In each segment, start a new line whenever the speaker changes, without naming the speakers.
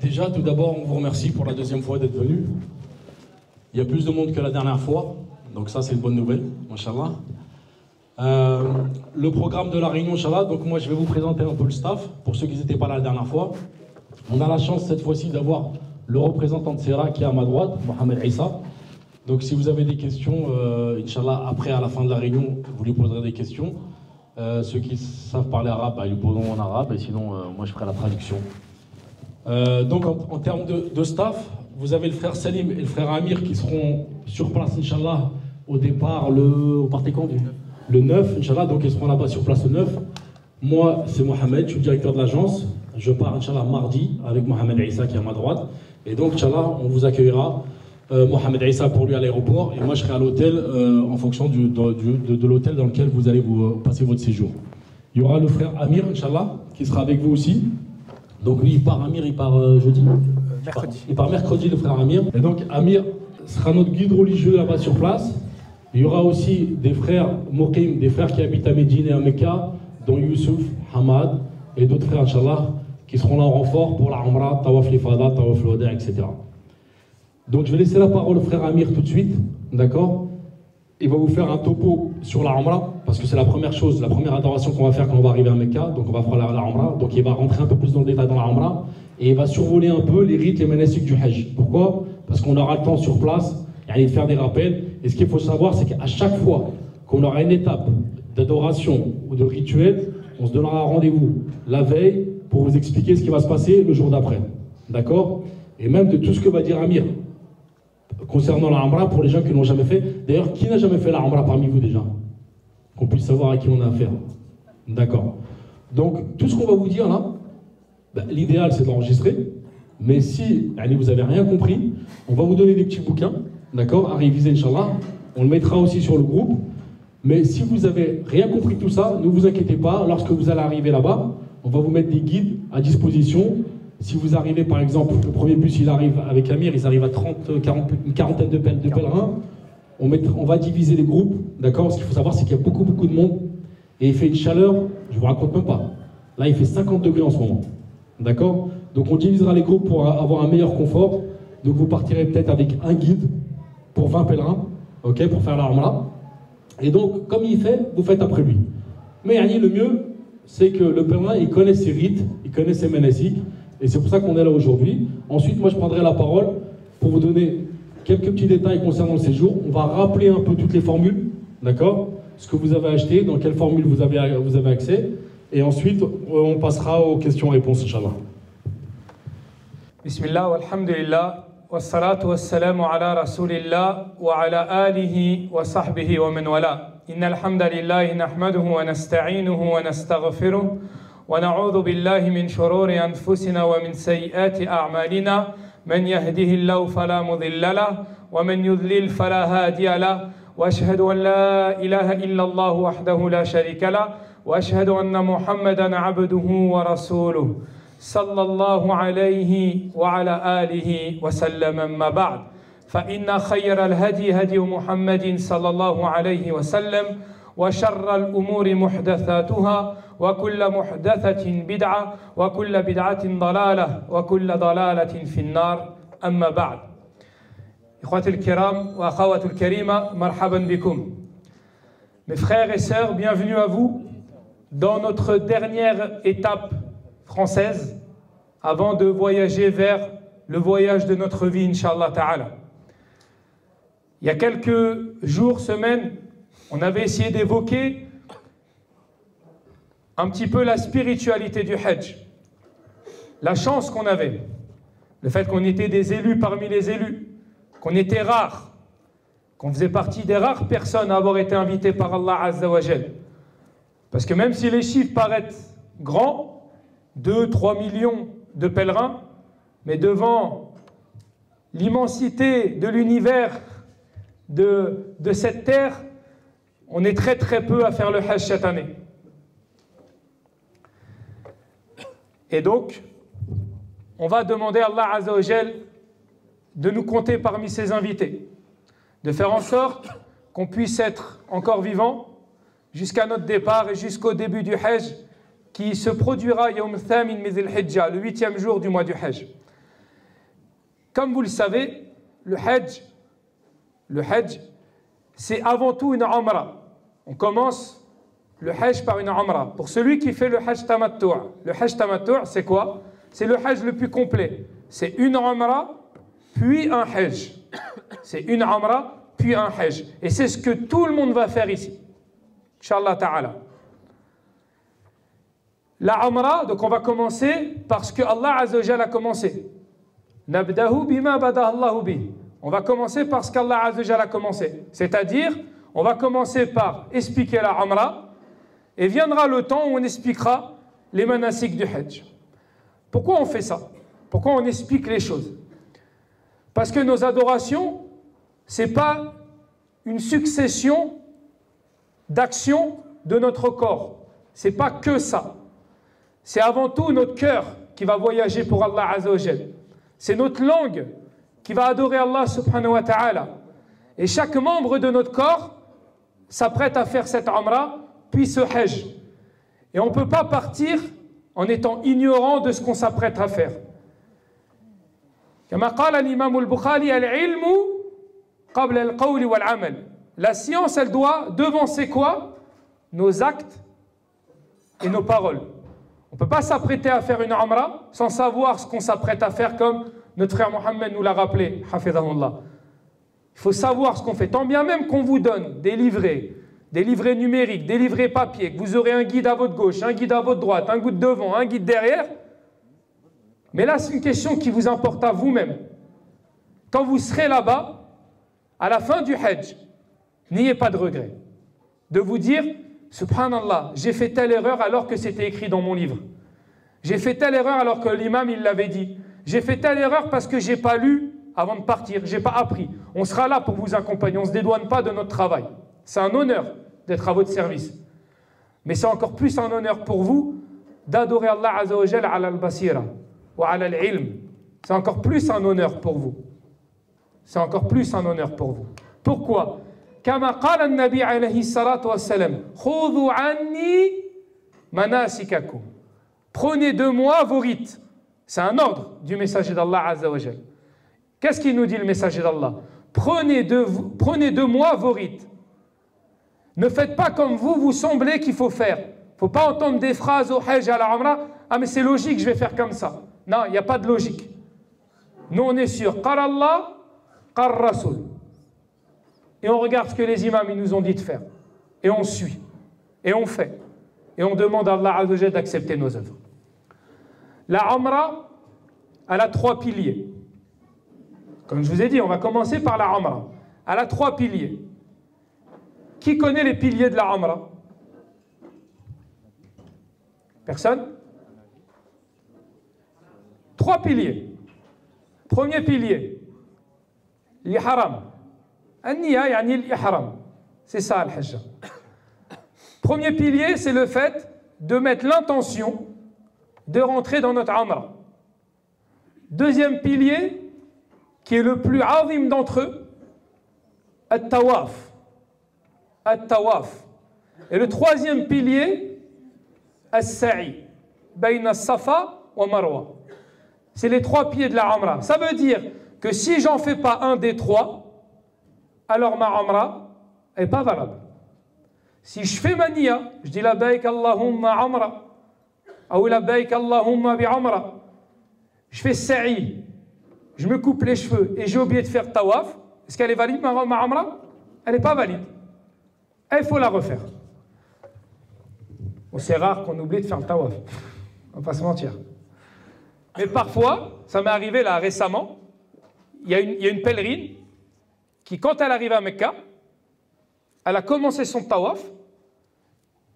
Déjà, tout d'abord, on vous remercie pour la deuxième fois d'être venu. Il y a plus de monde que la dernière fois, donc ça c'est une bonne nouvelle, Inch'Allah. Le programme de la réunion, Inch'Allah, donc moi je vais vous présenter un peu le staff, pour ceux qui n'étaient pas là la dernière fois. On a la chance cette fois-ci d'avoir le représentant de Sera qui est à ma droite, Mohamed Issa. Donc si vous avez des questions, Inch'Allah, après à la fin de la réunion, vous lui poserez des questions. Ceux qui savent parler arabe, ils lui poseront en arabe, et sinon moi je ferai la traduction. Donc en termes de staff, vous avez le frère Salim et le frère Amir qui seront sur place, Inch'Allah, au départ, vous partez quand le 9, Inch'Allah, donc ils seront là-bas sur place le 9. Moi, c'est Mohamed, je suis le directeur de l'agence. Je pars, Inch'Allah, mardi avec Mohamed Issa qui est à ma droite. Et donc, Inch'Allah, on vous accueillera, Mohamed Issa pour lui à l'aéroport, et moi je serai à l'hôtel en fonction de l'hôtel dans lequel vous allez vous passer votre séjour. Il y aura le frère Amir, Inch'Allah, qui sera avec vous aussi. Donc lui, Amir, il part jeudi
Mercredi.
Il part mercredi, le frère Amir. Et donc Amir sera notre guide religieux là-bas sur place. Il y aura aussi des frères Moqim, des frères qui habitent à Médine et à Mecca, dont Youssouf, Hamad et d'autres frères, Inch'Allah, qui seront là en renfort pour la Umrah, Tawaf l'Ifada, Tawaf l'Wada, etc. Donc je vais laisser la parole au frère Amir tout de suite, d'accord? Il va vous faire un topo sur la Umrah, parce que c'est la première chose, la première adoration qu'on va faire quand on va arriver à Mecca, donc on va faire la Umrah, donc il va rentrer un peu plus dans le détail dans la Umrah, et il va survoler un peu les rites, les manasiks du Hajj. Pourquoi? Parce qu'on aura le temps sur place, de faire des rappels, et ce qu'il faut savoir, c'est qu'à chaque fois qu'on aura une étape d'adoration ou de rituel, on se donnera rendez-vous la veille pour vous expliquer ce qui va se passer le jour d'après, d'accord? Et même de tout ce que va dire Amir concernant la Umrah pour les gens qui ne l'ont jamais fait. D'ailleurs, qui n'a jamais fait la Umrah parmi vous déjà? Qu'on puisse savoir à qui on a affaire. D'accord. Donc, tout ce qu'on va vous dire là, l'idéal c'est de l'enregistrer. Mais si vous n'avez rien compris, on va vous donner des petits bouquins, d'accord, à réviser, Inch'Allah. On le mettra aussi sur le groupe. Mais si vous n'avez rien compris tout ça, ne vous inquiétez pas. Lorsque vous allez arriver là-bas, on va vous mettre des guides à disposition. Si vous arrivez, par exemple, le premier bus, il arrive avec Amir, ils arrivent à une quarantaine de pèlerins. On va diviser les groupes, d'accord? Ce qu'il faut savoir, c'est qu'il y a beaucoup de monde. Et il fait une chaleur, je ne vous raconte même pas. Là, il fait 50 degrés en ce moment. D'accord? Donc on divisera les groupes pour avoir un meilleur confort. Donc vous partirez peut-être avec un guide pour 20 pèlerins, ok, pour faire la Umrah. Et donc, comme il fait, vous faites après lui. Mais le mieux, c'est que le pèlerin, il connaît ses rites, il connaît ses manasiks. Et c'est pour ça qu'on est là aujourd'hui. Ensuite, moi, je prendrai la parole pour vous donner quelques petits détails concernant le séjour. On va rappeler un peu toutes les formules, d'accord? Ce que vous avez acheté, dans quelle formule vous avez accès. Et ensuite, on passera aux questions-réponses, Inch'Allah.
Bismillah, walhamdulillah, wassalatu wassalamu ala rasulillah, wa ala alihi wa sahbihi wa man wala. Inna alhamdulillahi nahmaduhu wa nasta'inuhu wa nastaghfiruh. ونعوذ بالله من شرور أنفسنا ومن سيئات أعمالنا من يهده الله فلا مضل له ومن يضلل فلا هادي له وأشهد أن لا إله إلا الله وحده لا شريك له وأشهد أن محمدا عبده ورسوله صلى الله عليه وعلى آله وسلم. أما بعد فإن خير الهدي هدي محمد صلى الله عليه وسلم وشر الأمور محدثاتها وكل محدثة بدعة وكل بدعة ضلالة وكل ضلالة في النار. أما بعد إخواتي الكرام وأخواتي الكريمة مرحبا بكم. Mes frères et sœurs, bienvenue à vous dans notre dernière étape française avant de voyager vers le voyage de notre vie, Inch'Allah Ta'ala. Il y a quelques jours, semaines, on avait essayé d'évoquer un petit peu la spiritualité du Hajj, la chance qu'on avait, le fait qu'on était des élus parmi les élus, qu'on était rares, qu'on faisait partie des rares personnes à avoir été invitées par Allah Azza wa Jal. Parce que même si les chiffres paraissent grands, 2-3 millions de pèlerins, mais devant l'immensité de l'univers de cette terre, on est très peu à faire le Hajj cette année. Et donc, on va demander à Allah Azza wa Jal de nous compter parmi ses invités, de faire en sorte qu'on puisse être encore vivant jusqu'à notre départ et jusqu'au début du Hajj qui se produira Yawm Thamin min Dhil Hijja, le 8e jour du mois du Hajj. comme vous le savez, le Hajj, c'est avant tout une Umrah. On commence le Hajj par une Umrah. Pour celui qui fait le Hajj Tamattu', le Hajj Tamattu', c'est quoi? C'est le Hajj le plus complet. C'est une Umrah, puis un Hajj. C'est une Umrah, puis un Hajj. Et c'est ce que tout le monde va faire ici. Inch'Allah Ta'ala. La Umrah, donc on va commencer parce que Allah Azza wa Jalla a commencé. Nabdahu bima bada Allahu bi. On va commencer parce qu'Allah Azza wa Jalla a commencé. C'est-à-dire, on va commencer par expliquer la Umrah et viendra le temps où on expliquera les manasik du Hajj. Pourquoi on fait ça? Pourquoi on explique les choses? Parce que nos adorations, ce n'est pas une succession d'actions de notre corps. Ce n'est pas que ça. C'est avant tout notre cœur qui va voyager pour Allah Azza wa Jalla. C'est notre langue qui va adorer Allah subhanahu wa ta'ala. Et chaque membre de notre corps s'apprête à faire cette Umrah, puis ce Hajj. Et on ne peut pas partir en étant ignorant de ce qu'on s'apprête à faire. Comme قال الإمام البخاري العلم قبل القول والعمل. La science, elle doit devancer quoi? Nos actes et nos paroles. On ne peut pas s'apprêter à faire une Umrah sans savoir ce qu'on s'apprête à faire, comme notre frère Mohammed nous l'a rappelé, hafidahullah. Il faut savoir ce qu'on fait. Tant bien même qu'on vous donne des livrets numériques, des livrets papier, que vous aurez un guide à votre gauche, un guide à votre droite, un guide devant, un guide derrière. Mais là, c'est une question qui vous importe à vous-même. Quand vous serez là-bas, à la fin du Hajj, n'ayez pas de regret. De vous dire, subhanallah, j'ai fait telle erreur alors que c'était écrit dans mon livre. J'ai fait telle erreur alors que l'imam, il l'avait dit. J'ai fait telle erreur parce que je n'ai pas lu avant de partir, je n'ai pas appris. On sera là pour vous accompagner, on ne se dédouane pas de notre travail. C'est un honneur d'être à votre service. Mais c'est encore plus un honneur pour vous d'adorer Allah Azza wa Jalla ala al-basira wa ala al-ilm. C'est encore plus un honneur pour vous. C'est encore plus un honneur pour vous. Pourquoi? Kama qala an-nabi alayhi salatu wa salam, khudhu anni manasikakum. Prenez de moi vos rites. C'est un ordre du messager d'Allah Azza wa Jalla. Qu'est-ce qu'il nous dit le messager d'Allah? Prenez de moi vos rites. Ne faites pas comme vous semblez qu'il faut faire. Il ne faut pas entendre des phrases au Hajj à la Umrah. Ah mais c'est logique, je vais faire comme ça. Non, il n'y a pas de logique. Nous on est sûr. Qala Allah, qala Rasul. Et on regarde ce que les imams ils nous ont dit de faire. Et on suit. Et on fait. Et on demande à Allah Azza wa Jalla d'accepter nos œuvres. La Umrah, elle a 3 piliers. Comme je vous ai dit, on va commencer par la Umrah. Elle a 3 piliers. Qui connaît les piliers de la Umrah? Personne? 3 piliers. Premier pilier, l'ihram. An-niya yani l'ihram. C'est ça le hajj. Premier pilier, c'est le fait de mettre l'intention de rentrer dans notre Umrah. Deuxième pilier, qui est le plus azim d'entre eux, at-tawaf. At-tawaf. Et le troisième pilier, as-sa'i, bayna as-safa wa marwa. C'est les 3 piliers de la Umrah. Ça veut dire que si j'en fais pas un des 3, alors ma Umrah n'est pas valable. Si je fais ma niya, je dis labbaik Allahumma Umrah, ou labbaik Allahumma bi Umrah, je fais sa'i, je me coupe les cheveux et j'ai oublié de faire tawaf, est-ce qu'elle est valide ma Umrah? Elle n'est pas valide. Il faut la refaire. Bon, c'est rare qu'on oublie de faire le tawaf. On va pas se mentir. Mais parfois, ça m'est arrivé là récemment, il y a une pèlerine qui, quand elle arrive à Mecca, elle a commencé son tawaf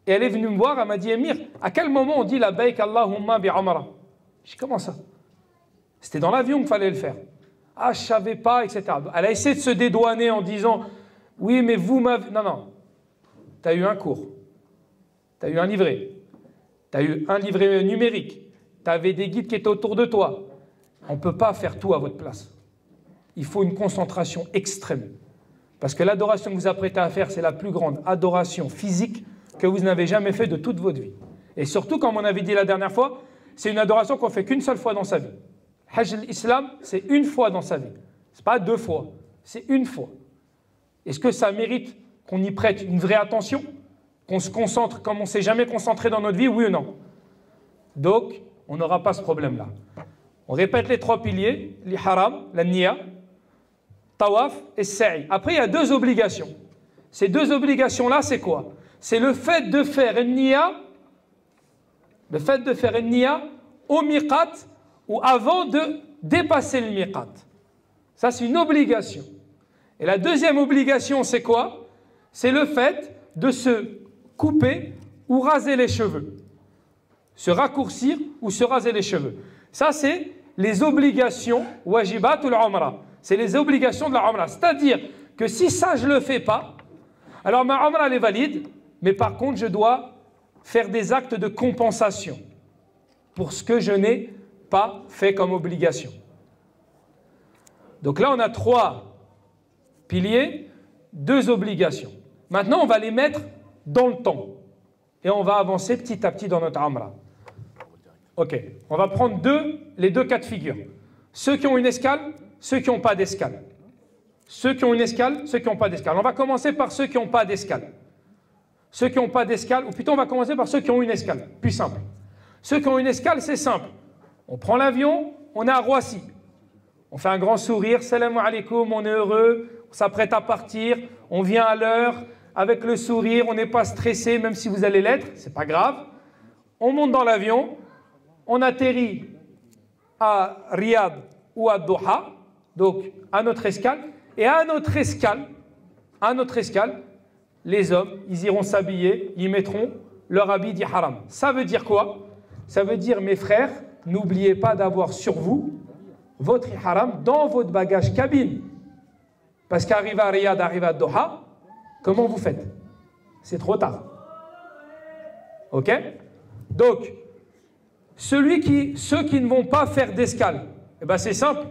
et elle est venue me voir, elle m'a dit, Emir, à quel moment on dit la baik Allahumma bi Umrah? Je dis, comment ça? C'était dans l'avion qu'il fallait le faire. Ah, je ne savais pas, etc. Elle a essayé de se dédouaner en disant, oui, mais vous m'avez... Non. Tu as eu un cours. Tu as eu un livret. Tu as eu un livret numérique. Tu avais des guides qui étaient autour de toi. On ne peut pas faire tout à votre place. Il faut une concentration extrême. Parce que l'adoration que vous apprêtez à faire, c'est la plus grande adoration physique que vous n'avez jamais fait de toute votre vie. Et surtout, comme on avait dit la dernière fois, c'est une adoration qu'on ne fait qu'une seule fois dans sa vie. Hajj l'Islam, c'est une fois dans sa vie. Ce n'est pas 2 fois, c'est une fois. Est-ce que ça mérite qu'on y prête une vraie attention? Qu'on se concentre comme on ne s'est jamais concentré dans notre vie, oui ou non? Donc, on n'aura pas ce problème-là. On répète les 3 piliers, l'ihram, la niya, tawaf et sa'i. Après, il y a 2 obligations. Ces 2 obligations-là, c'est quoi? C'est le fait de faire une niya, au miqat ou avant de dépasser le miqat. Ça, c'est une obligation. Et la deuxième obligation, c'est quoi? C'est le fait de se couper ou raser les cheveux. Se raccourcir ou se raser les cheveux. Ça, c'est les obligations wajibat ou l'umrah. C'est les obligations de la umrah. C'est-à-dire que si ça, je ne le fais pas, alors ma umrah, elle est valide, mais par contre, je dois faire des actes de compensation pour ce que je n'ai pas fait comme obligation. Donc là, on a 3 piliers, 2 obligations. Maintenant, on va les mettre dans le temps. Et on va avancer petit à petit dans notre umrah. Ok, on va prendre les 2 cas de figure. Ceux qui ont une escale, ceux qui n'ont pas d'escale. Ceux qui ont une escale, ceux qui n'ont pas d'escale. On va commencer par ceux qui n'ont pas d'escale. Ceux qui n'ont pas d'escale, ou plutôt on va commencer par ceux qui ont une escale. Plus simple. Ceux qui ont une escale, c'est simple. On prend l'avion, on est à Roissy. On fait un grand sourire, salam alaikum, on est heureux, on s'apprête à partir, on vient à l'heure, avec le sourire, on n'est pas stressé, même si vous allez l'être, c'est pas grave. On monte dans l'avion, on atterrit à Riyad ou à Doha, donc à notre escale, et à notre escale, les hommes, ils iront s'habiller, ils mettront leur habit d'ihram. Ça veut dire quoi? Ça veut dire, mes frères, n'oubliez pas d'avoir sur vous votre ihram dans votre bagage cabine. Parce qu'arriver à Riyad, arriver à Doha, comment vous faites? C'est trop tard. Ok? Donc, ceux qui ne vont pas faire d'escale, eh ben c'est simple.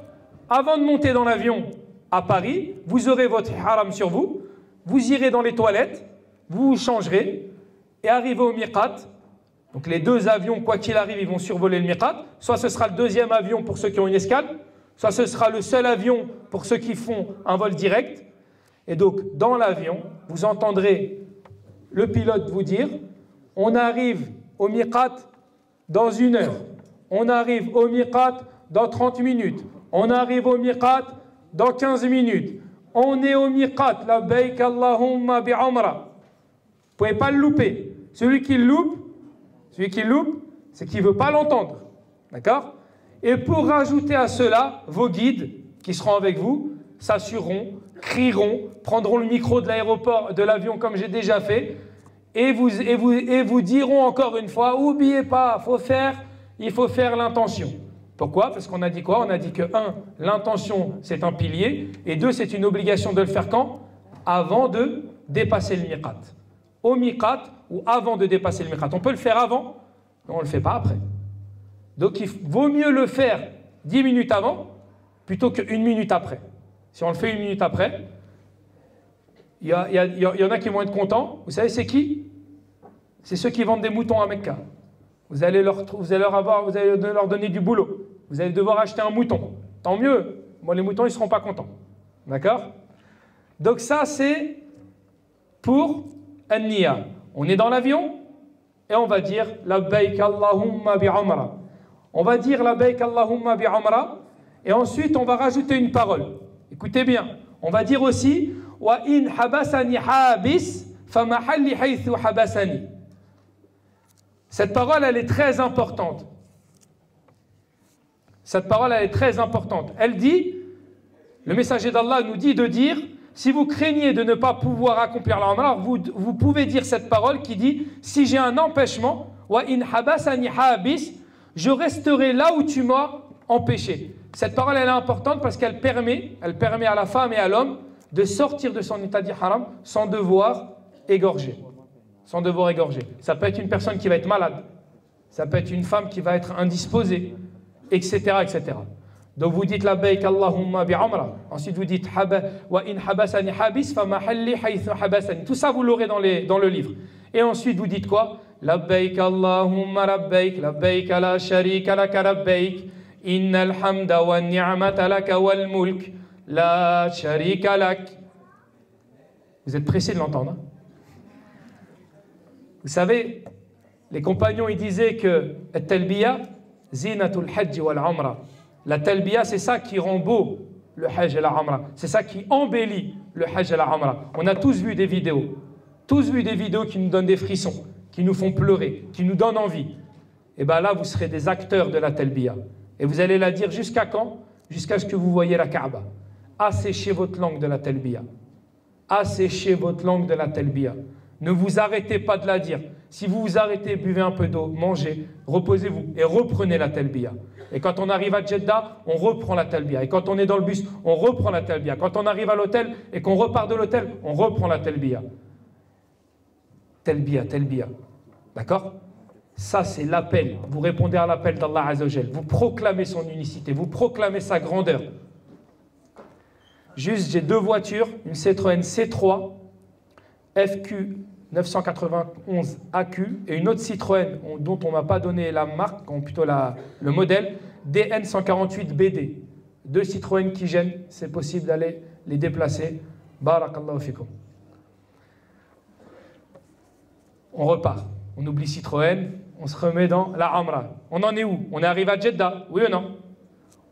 Avant de monter dans l'avion à Paris, vous aurez votre ihram sur vous, vous irez dans les toilettes, vous vous changerez, et arrivez au miqat. Donc les 2 avions, quoi qu'il arrive, ils vont survoler le miqat. Soit ce sera le 2e avion pour ceux qui ont une escale, soit ce sera le seul avion pour ceux qui font un vol direct. Et donc, dans l'avion, vous entendrez le pilote vous dire, on arrive au miqat dans 1 heure, on arrive au miqat dans 30 minutes, on arrive au miqat dans 15 minutes, on est au miqat, labbaik Allahumma bi umrah. Vous ne pouvez pas le louper. Celui qui le loupe, c'est qu'il ne veut pas l'entendre. D'accord? Et pour rajouter à cela, vos guides qui seront avec vous s'assureront, crieront, prendront le micro de l'aéroport, de l'avion comme j'ai déjà fait, et vous diront encore une fois, n'oubliez pas, il faut faire l'intention. Pourquoi? Parce qu'on a dit quoi? On a dit que 1, l'intention c'est un pilier, et 2, c'est une obligation de le faire quand? Avant de dépasser le miqat. Au miqat ou avant de dépasser le miqat. On peut le faire avant, mais on ne le fait pas après. Donc il vaut mieux le faire 10 minutes avant plutôt qu'1 minute après. Si on le fait 1 minute après, il y en a qui vont être contents. Vous savez c'est qui? C'est ceux qui vendent des moutons à Mecca. Vous allez leur donner du boulot. Vous allez devoir acheter un mouton. Tant mieux. Moi les moutons ils ne seront pas contents. D'accord? Donc ça c'est pour an-niya. On est dans l'avion et on va dire labbaik Allahumma bi umrah. On va dire labbaik Allahumma bi umrah et ensuite on va rajouter une parole. Écoutez bien. On va dire aussi wa in habasani habis fa mahalli haythu habasani. Cette parole elle est très importante. Elle dit, le messager d'Allah nous dit de dire, si vous craignez de ne pas pouvoir accomplir la umrah, vous pouvez dire cette parole qui dit, si j'ai un empêchement, wa in habasani habis, je resterai là où tu m'as empêché. Cette parole elle est importante parce qu'elle permet à la femme et à l'homme de sortir de son état d'ihram sans devoir égorger. Ça peut être une personne qui va être malade, ça peut être une femme qui va être indisposée, etc. Donc vous dites labbaik Allahumma bi umrah. Ensuite vous dites wa in habasani habis fa mahalli haythu habasani. Tout ça vous l'aurez dans le livre. Et ensuite vous dites quoi? Labbaik Allahumma rabbaik, labbaik la sharika laka labbaik, Innal hamda wa ni'mata laka wal mulk la sharika lak. Vous êtes pressés de l'entendre. Hein? Vous savez, les compagnons, ils disaient que At-Talbiya, zinatul hajj wal umra. La Talbiya, c'est ça qui rend beau le hajj et la umra. C'est ça qui embellit le hajj et la umra. On a tous vu des vidéos. Tous vu des vidéos qui nous donnent des frissons, qui nous font pleurer, qui nous donnent envie. Et bien là, vous serez des acteurs de la Talbiya. Et vous allez la dire jusqu'à quand? Jusqu'à ce que vous voyez la Kaaba. Asséchez votre langue de la Talbiya. Asséchez votre langue de la Talbiya. Ne vous arrêtez pas de la dire. Si vous vous arrêtez, buvez un peu d'eau, mangez, reposez-vous et reprenez la Talbiya. Et quand on arrive à Jeddah, on reprend la Talbiya. Et quand on est dans le bus, on reprend la Talbiya. Quand on arrive à l'hôtel et qu'on repart de l'hôtel, on reprend la Talbiya. Talbiya, Talbiya. D'accord? Ça, c'est l'appel. Vous répondez à l'appel d'Allah Azzawajal. Vous proclamez son unicité. Vous proclamez sa grandeur. Juste, j'ai deux voitures. Une Citroën C3 FQ 991 AQ et une autre Citroën dont on ne m'a pas donné la marque, ou plutôt le modèle, DN 148 BD. Deux Citroën qui gênent. C'est possible d'aller les déplacer. Barakallahu fikum. On repart. On oublie Citroën, on se remet dans la Amra. On en est où? On est arrivé à Jeddah, oui ou non?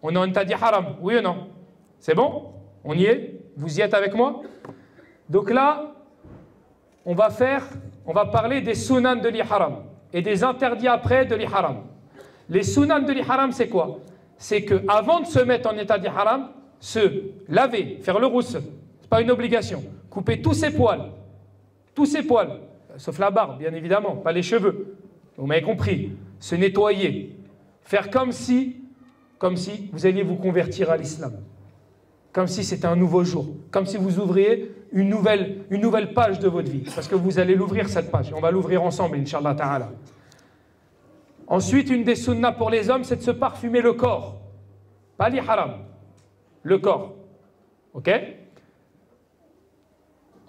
On est en Tadi Haram, oui ou non? C'est bon? On y est? Vous y êtes avec moi? Donc là, on va parler des sunan de l'ihram et des interdits après de l'ihram. Les sunan de l'ihram, c'est quoi? C'est qu'avant de se mettre en état d'ihram, se laver, faire le rousse, c'est pas une obligation. Couper tous ses poils, sauf la barbe, bien évidemment, pas les cheveux. Vous m'avez compris. Se nettoyer. Faire comme si vous alliez vous convertir à l'islam. Comme si c'était un nouveau jour. Comme si vous ouvriez une nouvelle page de votre vie. Parce que vous allez l'ouvrir, cette page. On va l'ouvrir ensemble, Inch'Allah Ta'ala. Ensuite, une des sunnas pour les hommes, c'est de se parfumer le corps. Pas l'ihram. Le corps. Ok?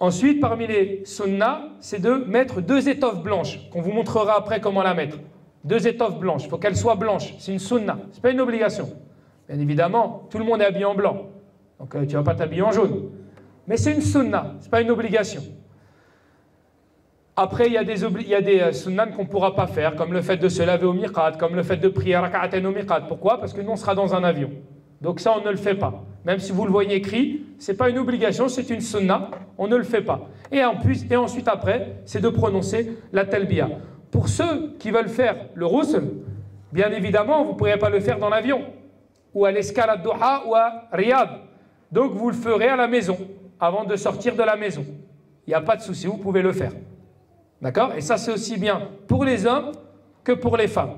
Ensuite, parmi les sunnas, c'est de mettre deux étoffes blanches, qu'on vous montrera après comment la mettre. Deux étoffes blanches, il faut qu'elles soient blanches, c'est une sunna, ce n'est pas une obligation. Bien évidemment, tout le monde est habillé en blanc, donc tu ne vas pas t'habiller en jaune. Mais c'est une sunna, ce n'est pas une obligation. Après, il y a des sunnas qu'on ne pourra pas faire, comme le fait de se laver au miqat, comme le fait de prier raka'atayn au miqat. Pourquoi? Parce que nous, on sera dans un avion. Donc ça, on ne le fait pas. Même si vous le voyez écrit, ce n'est pas une obligation, c'est une sunna, on ne le fait pas. Et ensuite après, c'est de prononcer la talbiya. Pour ceux qui veulent faire le roussel, bien évidemment, vous ne pourrez pas le faire dans l'avion, ou à l'escale à Doha, ou à Riyad. Donc vous le ferez à la maison, avant de sortir de la maison. Il n'y a pas de souci, vous pouvez le faire. D'accord? Et ça, c'est aussi bien pour les hommes que pour les femmes.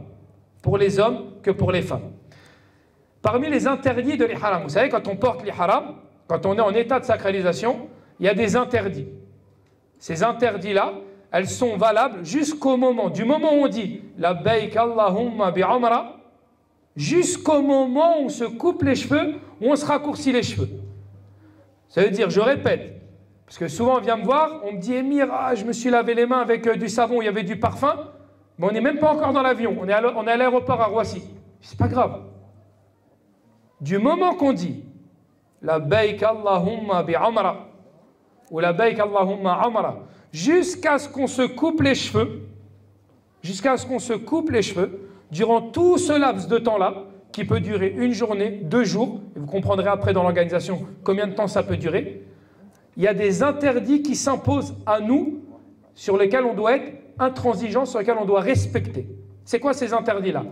Pour les hommes que pour les femmes. Parmi les interdits de l'ihram, vous savez, quand on porte l'ihram, quand on est en état de sacralisation, il y a des interdits. Ces interdits-là, elles sont valables jusqu'au moment, du moment où on dit « Labbaik Allahumma bi'umra » jusqu'au moment où on se coupe les cheveux, où on se raccourcit les cheveux. Ça veut dire, je répète, parce que souvent on vient me voir, on me dit « Émir, je me suis lavé les mains avec du savon, il y avait du parfum », mais on n'est même pas encore dans l'avion, on est à l'aéroport à Roissy. C'est pas grave. Du moment qu'on dit Labbaik Allahumma bi'umra ou Labbaik Allahumma umra jusqu'à ce qu'on se coupe les cheveux, durant tout ce laps de temps-là, qui peut durer une journée, 2 jours, et vous comprendrez après dans l'organisation combien de temps ça peut durer, il y a des interdits qui s'imposent à nous, sur lesquels on doit être intransigeant, sur lesquels on doit respecter. C'est quoi ces interdits-là?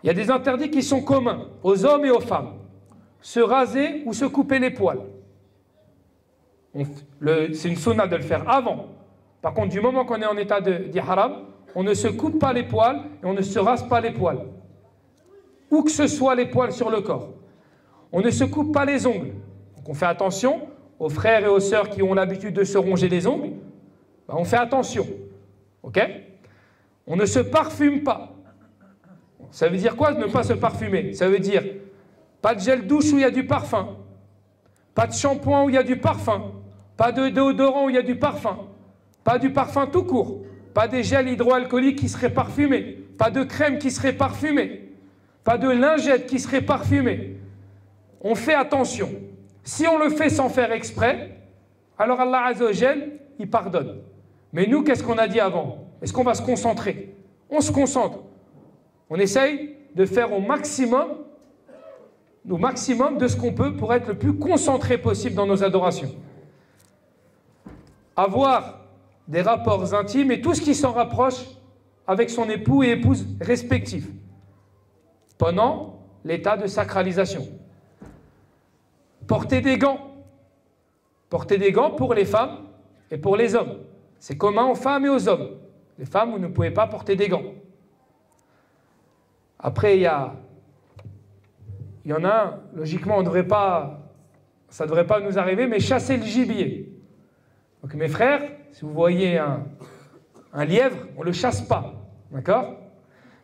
Il y a des interdits qui sont communs aux hommes et aux femmes. Se raser ou se couper les poils. C'est une sunna de le faire avant. Par contre, du moment qu'on est en état d'ihram, on ne se coupe pas les poils et on ne se rase pas les poils. Où que ce soit les poils sur le corps. On ne se coupe pas les ongles. Donc on fait attention aux frères et aux sœurs qui ont l'habitude de se ronger les ongles. Ben on fait attention. Ok? On ne se parfume pas. Ça veut dire quoi, ne pas se parfumer? Ça veut dire pas de gel douche où il y a du parfum, pas de shampoing où il y a du parfum, pas de déodorant où il y a du parfum, pas du parfum tout court, pas des gels hydroalcooliques qui seraient parfumés, pas de crème qui serait parfumée. pas de lingettes qui seraient parfumées. On fait attention. Si on le fait sans faire exprès, alors Allah Azza wa Jal, il pardonne. Mais nous, qu'est-ce qu'on a dit avant? Est-ce qu'on va se concentrer? On se concentre. On essaye de faire au maximum de ce qu'on peut pour être le plus concentré possible dans nos adorations. Avoir des rapports intimes et tout ce qui s'en rapproche avec son époux et épouse respectifs pendant l'état de sacralisation. Porter des gants. Porter des gants pour les femmes et pour les hommes. C'est commun aux femmes et aux hommes. Les femmes, vous ne pouvez pas porter des gants. Après, il y en a un, logiquement, ça ne devrait pas nous arriver, mais chasser le gibier. Donc mes frères, si vous voyez un lièvre, on ne le chasse pas. D'accord?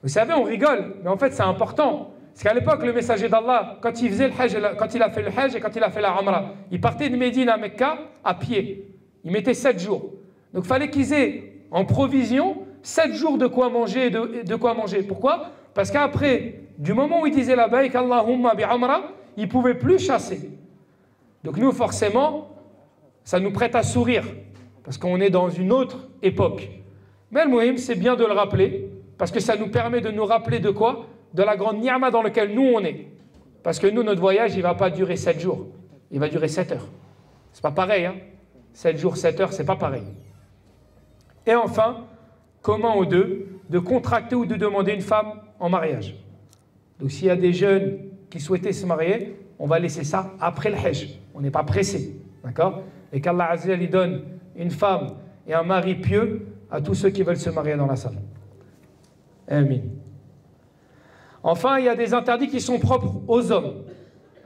Vous savez, on rigole, mais en fait c'est important. Parce qu'à l'époque, le messager d'Allah, quand il faisait le hajj, quand il a fait le hajj et quand il a fait la umrah, il partait de Médine à Mecca à pied. Il mettait 7 jours. Donc il fallait qu'ils aient en provision 7 jours de quoi manger. De quoi manger. Pourquoi? Parce qu'après, du moment où ils disaient la baïk Allahumma bi umrah, ils ne pouvaient plus chasser. Donc nous, forcément, ça nous prête à sourire. Parce qu'on est dans une autre époque. Mais le muhim, c'est bien de le rappeler. Parce que ça nous permet de nous rappeler de quoi? De la grande ni'ma dans laquelle nous on est. Parce que nous, notre voyage, il ne va pas durer 7 jours. Il va durer 7 heures. C'est pas pareil, hein? 7 jours, 7 heures, c'est pas pareil. Et enfin, comment aux deux de contracter ou de demander une femme en mariage. Donc s'il y a des jeunes qui souhaitaient se marier, on va laisser ça après le hajj. On n'est pas pressé. D'accord? Et qu'Allah Azza lui donne une femme et un mari pieux à tous ceux qui veulent se marier dans la salle. Amin. Enfin, il y a des interdits qui sont propres aux hommes.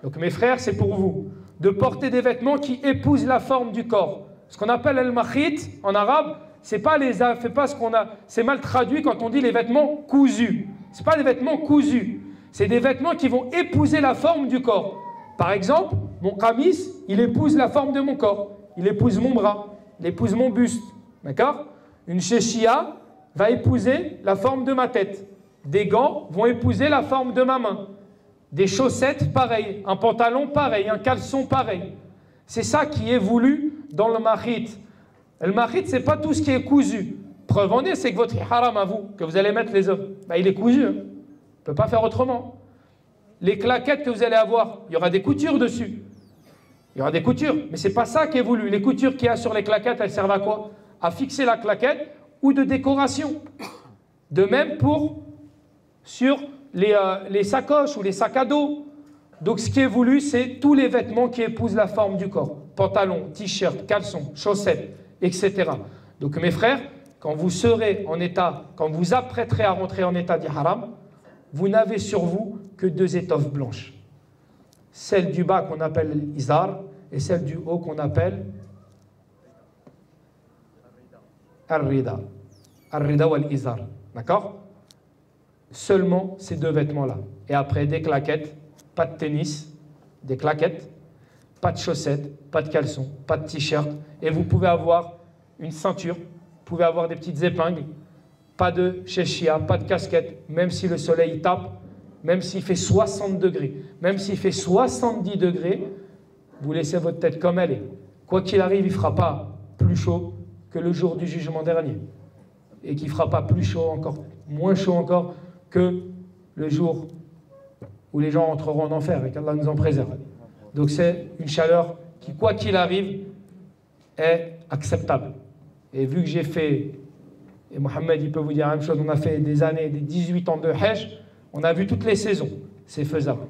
Donc mes frères, c'est pour vous de porter des vêtements qui épousent la forme du corps. Ce qu'on appelle al-makhit en arabe, c'est pas ce qu'on a, c'est mal traduit quand on dit les vêtements cousus. C'est pas des vêtements cousus, c'est des vêtements qui vont épouser la forme du corps. Par exemple, mon qamis, il épouse la forme de mon corps, il épouse mon bras, il épouse mon buste, d'accord? Une chéchia va épouser la forme de ma tête. Des gants vont épouser la forme de ma main. Des chaussettes, pareil. Un pantalon, pareil. Un caleçon, pareil. C'est ça qui est voulu dans le mahit. Le mahit, ce n'est pas tout ce qui est cousu. Preuve en est, c'est que votre haram à vous, que vous allez mettre les hommes, ben, il est cousu. Hein. On ne peut pas faire autrement. Les claquettes que vous allez avoir, il y aura des coutures dessus. Il y aura des coutures. Mais ce n'est pas ça qui est voulu. Les coutures qu'il y a sur les claquettes, elles servent à quoi? À fixer la claquette ou de décoration. De même sur les sacoches ou les sacs à dos. Donc ce qui est voulu, c'est tous les vêtements qui épousent la forme du corps. Pantalon, t-shirt, caleçon, chaussettes, etc. Donc mes frères, quand vous serez en état, quand vous apprêterez à rentrer en état d'ihram, vous n'avez sur vous que 2 étoffes blanches. Celle du bas qu'on appelle l'izar et celle du haut qu'on appelle al-rida. Al-rida ou al-izar. D'accord? Seulement ces 2 vêtements-là. Et après, des claquettes, pas de tennis, des claquettes, pas de chaussettes, pas de caleçon, pas de t-shirt. Et vous pouvez avoir une ceinture, vous pouvez avoir des petites épingles, pas de chéchia, pas de casquette, même si le soleil tape, même s'il fait 60 degrés, même s'il fait 70 degrés, vous laissez votre tête comme elle est. Quoi qu'il arrive, il ne fera pas plus chaud que le jour du jugement dernier. Et qu'il ne fera pas plus chaud encore, moins chaud encore, que le jour où les gens entreront en enfer et qu'Allah nous en préserve. Donc c'est une chaleur qui, quoi qu'il arrive, est acceptable. Et vu que j'ai fait, et Mohamed il peut vous dire la même chose, on a fait des années, des 18 ans de Hajj, on a vu toutes les saisons, c'est faisable.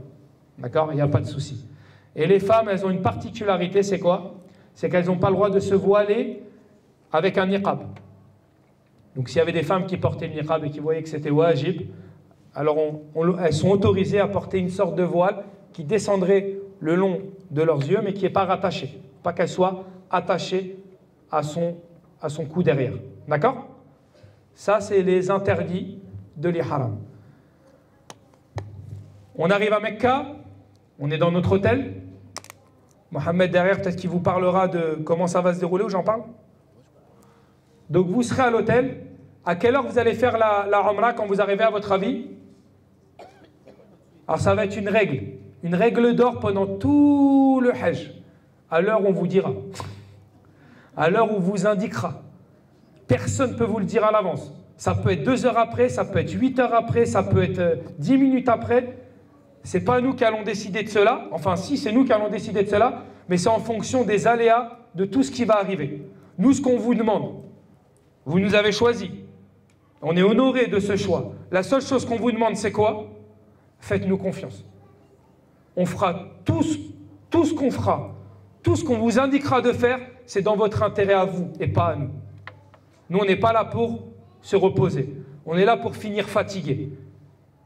D'accord? Il n'y a pas de souci. Et les femmes, elles ont une particularité, c'est quoi? C'est qu'elles n'ont pas le droit de se voiler avec un niqab. Donc s'il y avait des femmes qui portaient le niqab et qui voyaient que c'était wajib, alors elles sont autorisées à porter une sorte de voile qui descendrait le long de leurs yeux, mais qui n'est pas rattaché. Pas qu'elle soit attachée à son cou derrière. D'accord? Ça, c'est les interdits de l'ihram. On arrive à Mecca, on est dans notre hôtel. Mohamed derrière, peut-être qu'il vous parlera de comment ça va se dérouler, ou j'en parle? Donc vous serez à l'hôtel. À quelle heure vous allez faire la Umrah quand vous arrivez, à votre avis? Alors ça va être une règle d'or pendant tout le Hajj, à l'heure où on vous dira, à l'heure où on vous indiquera. Personne ne peut vous le dire à l'avance. Ça peut être 2 heures après, ça peut être 8 heures après, ça peut être 10 minutes après. C'est pas nous qui allons décider de cela. Enfin, si, c'est nous qui allons décider de cela, mais c'est en fonction des aléas de tout ce qui va arriver. Nous, ce qu'on vous demande, vous nous avez choisi. On est honoré de ce choix. La seule chose qu'on vous demande, c'est quoi? Faites-nous confiance. On fera tout ce qu'on fera, tout ce qu'on vous indiquera de faire, c'est dans votre intérêt à vous et pas à nous. Nous, on n'est pas là pour se reposer. On est là pour finir fatigué.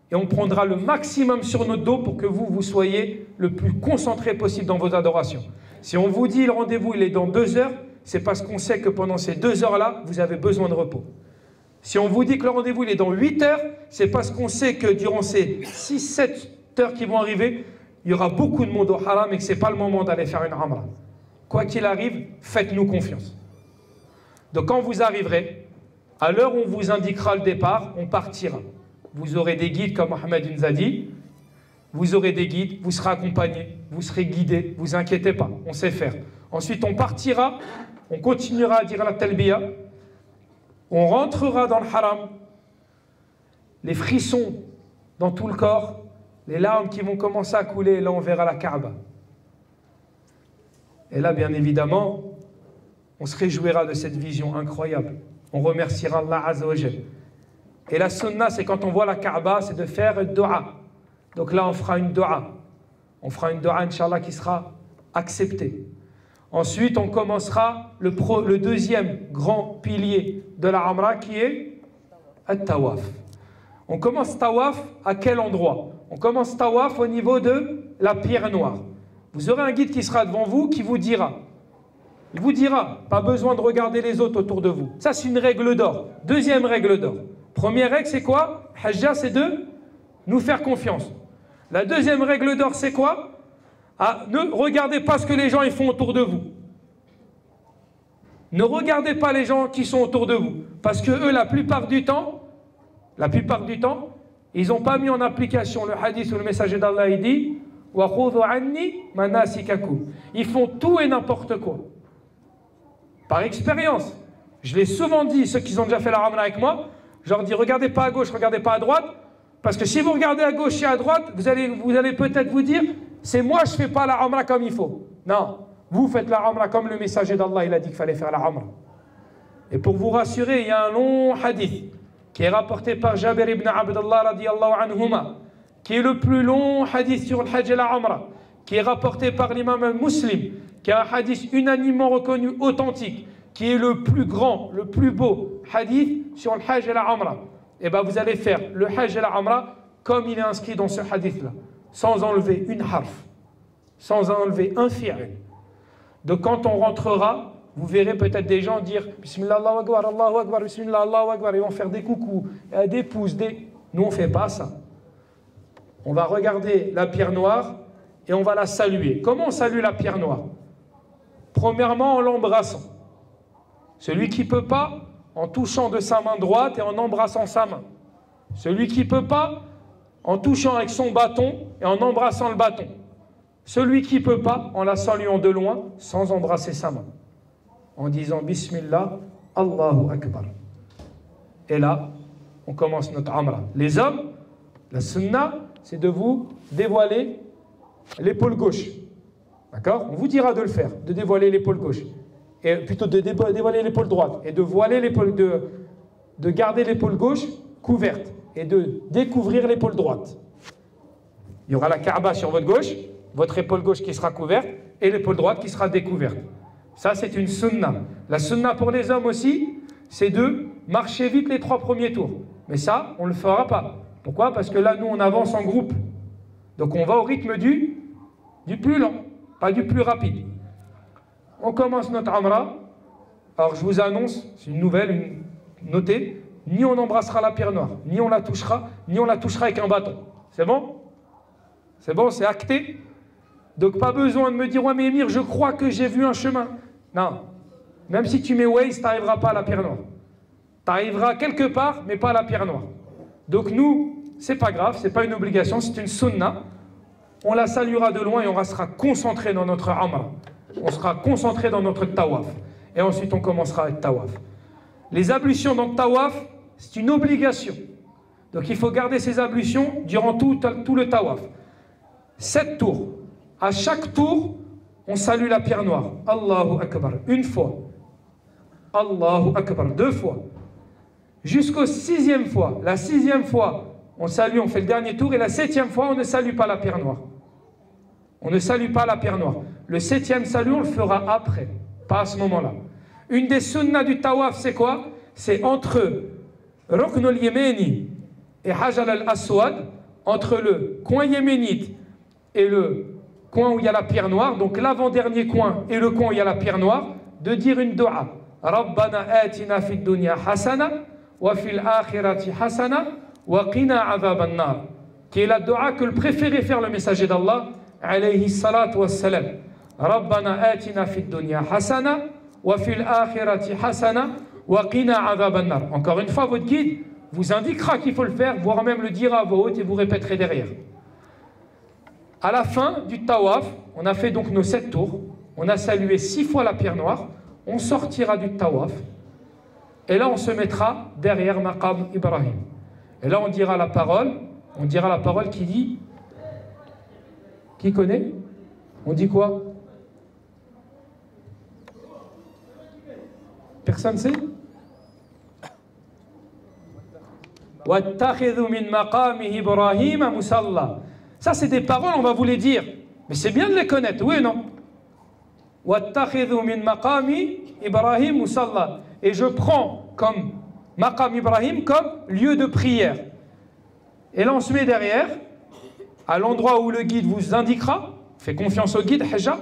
Et on prendra le maximum sur notre dos pour que vous soyez le plus concentré possible dans vos adorations. Si on vous dit le rendez-vous il est dans 2 heures, c'est parce qu'on sait que pendant ces 2 heures-là, vous avez besoin de repos. Si on vous dit que le rendez-vous il est dans 8 heures, c'est parce qu'on sait que durant ces 6-7 heures qui vont arriver, il y aura beaucoup de monde au haram et que ce n'est pas le moment d'aller faire une umrah. Quoi qu'il arrive, faites-nous confiance. Donc quand vous arriverez, à l'heure où on vous indiquera le départ, on partira. Vous aurez des guides comme Ahmed nous a dit. Vous aurez des guides, vous serez accompagnés, vous serez guidés, vous inquiétez pas, on sait faire. Ensuite, on partira, on continuera à dire la talbiya, on rentrera dans le haram, les frissons dans tout le corps, les larmes qui vont commencer à couler, et là on verra la Kaaba. Et là, bien évidemment, on se réjouira de cette vision incroyable. On remerciera Allah Azza wa Jal. Et la sunna, c'est quand on voit la Kaaba, c'est de faire une dua. Donc là, on fera une dua. On fera une dua, Inch'Allah, qui sera acceptée. Ensuite, on commencera le deuxième grand pilier de la Umrah, qui est At-Tawaf. On commence Tawaf à quel endroit? On commence Tawaf au niveau de la pierre noire. Vous aurez un guide qui sera devant vous, qui vous dira. Il vous dira, pas besoin de regarder les autres autour de vous. Ça, c'est une règle d'or. Deuxième règle d'or. Première règle, c'est quoi? Hajja, c'est de nous faire confiance. La deuxième règle d'or, c'est quoi? Ne regardez pas ce que les gens ils font autour de vous. Ne regardez pas les gens qui sont autour de vous. Parce que eux, la plupart du temps, ils n'ont pas mis en application le hadith où le messager d'Allah il dit wa khudhu anni manasikakum. Ils font tout et n'importe quoi. Par expérience, je l'ai souvent dit, ceux qui ont déjà fait la Umrah avec moi, je leur dis, regardez pas à gauche, regardez pas à droite, parce que si vous regardez à gauche et à droite, vous allez peut-être vous dire, c'est moi, je fais pas la Umrah comme il faut. Non, vous faites la Umrah comme le messager d'Allah, il a dit qu'il fallait faire la Umrah. Et pour vous rassurer, il y a un long hadith qui est rapporté par Jabir ibn Abdullah radiyallahu anhuma, qui est le plus long hadith sur le Hajj et la Umrah, qui est rapporté par l'imam Muslim, qui est un hadith unanimement reconnu authentique, qui est le plus grand, le plus beau hadith sur le Hajj et la Umrah. Et bien vous allez faire le Hajj et la Umrah comme il est inscrit dans ce hadith-là, sans enlever une harf, sans enlever un fi'l. Donc quand on rentrera, vous verrez peut-être des gens dire Bismillah Allahu Akbar, Allahu Akbar, Bismillah Allahu Akbar, ils vont faire des coucous, des pouces, Nous on ne fait pas ça. On va regarder la pierre noire et on va la saluer. Comment on salue la pierre noire? Premièrement en l'embrassant. Celui qui ne peut pas, en touchant de sa main droite et en embrassant sa main. Celui qui ne peut pas, en touchant avec son bâton et en embrassant le bâton. Celui qui ne peut pas, en la saluant de loin, sans embrasser sa main. En disant Bismillah, Allahu Akbar. Et là, on commence notre Umrah. Les hommes, la sunna, c'est de vous dévoiler l'épaule gauche. D'accord? On vous dira de le faire, de dévoiler l'épaule gauche. Et plutôt de dévoiler l'épaule droite. Et de voiler l'épaule, de garder l'épaule gauche couverte. Et de découvrir l'épaule droite. Il y aura la Kaaba sur votre gauche, votre épaule gauche qui sera couverte, et l'épaule droite qui sera découverte. Ça, c'est une sunna. La sunna pour les hommes aussi, c'est de marcher vite les 3 premiers tours. Mais ça, on ne le fera pas. Pourquoi? Parce que là, nous, on avance en groupe. Donc, on va au rythme du plus lent, pas du plus rapide. On commence notre Umrah. Alors, je vous annonce, c'est une nouvelle, notez, ni on embrassera la pierre noire, ni on la touchera avec un bâton. C'est bon? C'est bon, c'est acté? Donc, pas besoin de me dire, ouais, mais Émir, je crois que j'ai vu un chemin. Non. Même si tu mets Waze, tu n'arriveras pas à la pierre noire. Tu arriveras quelque part, mais pas à la pierre noire. Donc, nous, c'est pas grave, c'est pas une obligation, c'est une sunna. On la saluera de loin et on restera concentré dans notre amra. On sera concentré dans notre tawaf. Et ensuite, on commencera avec tawaf. Les ablutions dans le tawaf, c'est une obligation. Donc, il faut garder ces ablutions durant tout le tawaf. 7 tours. À chaque tour, on salue la pierre noire. Allahu Akbar. Une fois. Allahu Akbar. 2 fois. Jusqu'au 6e fois. La 6e fois, on salue, on fait le dernier tour. Et la 7e fois, on ne salue pas la pierre noire. On ne salue pas la pierre noire. Le 7e salut, on le fera après. Pas à ce moment-là. Une des sunnas du tawaf, c'est quoi? C'est entre Rukn al-Yemeni et Hajar al-Aswad, entre le coin yéménite et le coin où il y a la pierre noire, donc l'avant-dernier coin et le coin où il y a la pierre noire, de dire une dua. Rabbana atina fid dunya hasana wa fil akhirati hasana wa qina adhaban nar, qui est la dua que le préféré faire le messager d'Allah alayhi salatu wassalam. Rabbana atina fid dunya hasana wa fil akhirati hasana wa qina adhaban nar. Encore une fois, votre guide vous indiquera qu'il faut le faire, voire même le dira à voix haute et vous répéterez derrière. À la fin du tawaf, on a fait donc nos 7 tours, on a salué 6 fois la pierre noire, on sortira du tawaf, et là on se mettra derrière Maqam Ibrahim. Et là on dira la parole qui dit, qui connaît? On dit quoi? Personne sait? وَاتَّخِذُوا مِنْ مَقَامِ إِبْرَاهِيمَ مُصَلًّى. Ça, c'est des paroles, on va vous les dire. Mais c'est bien de les connaître, oui ou non? وَاتَّخِذُوا مِنْ مَقَامِ إِبْرَاهِيمَ مُصَلًّى. Et je prends comme Maqam Ibrahim comme lieu de prière. Et là, on se met derrière, à l'endroit où le guide vous indiquera. Fait confiance au guide, Hajja.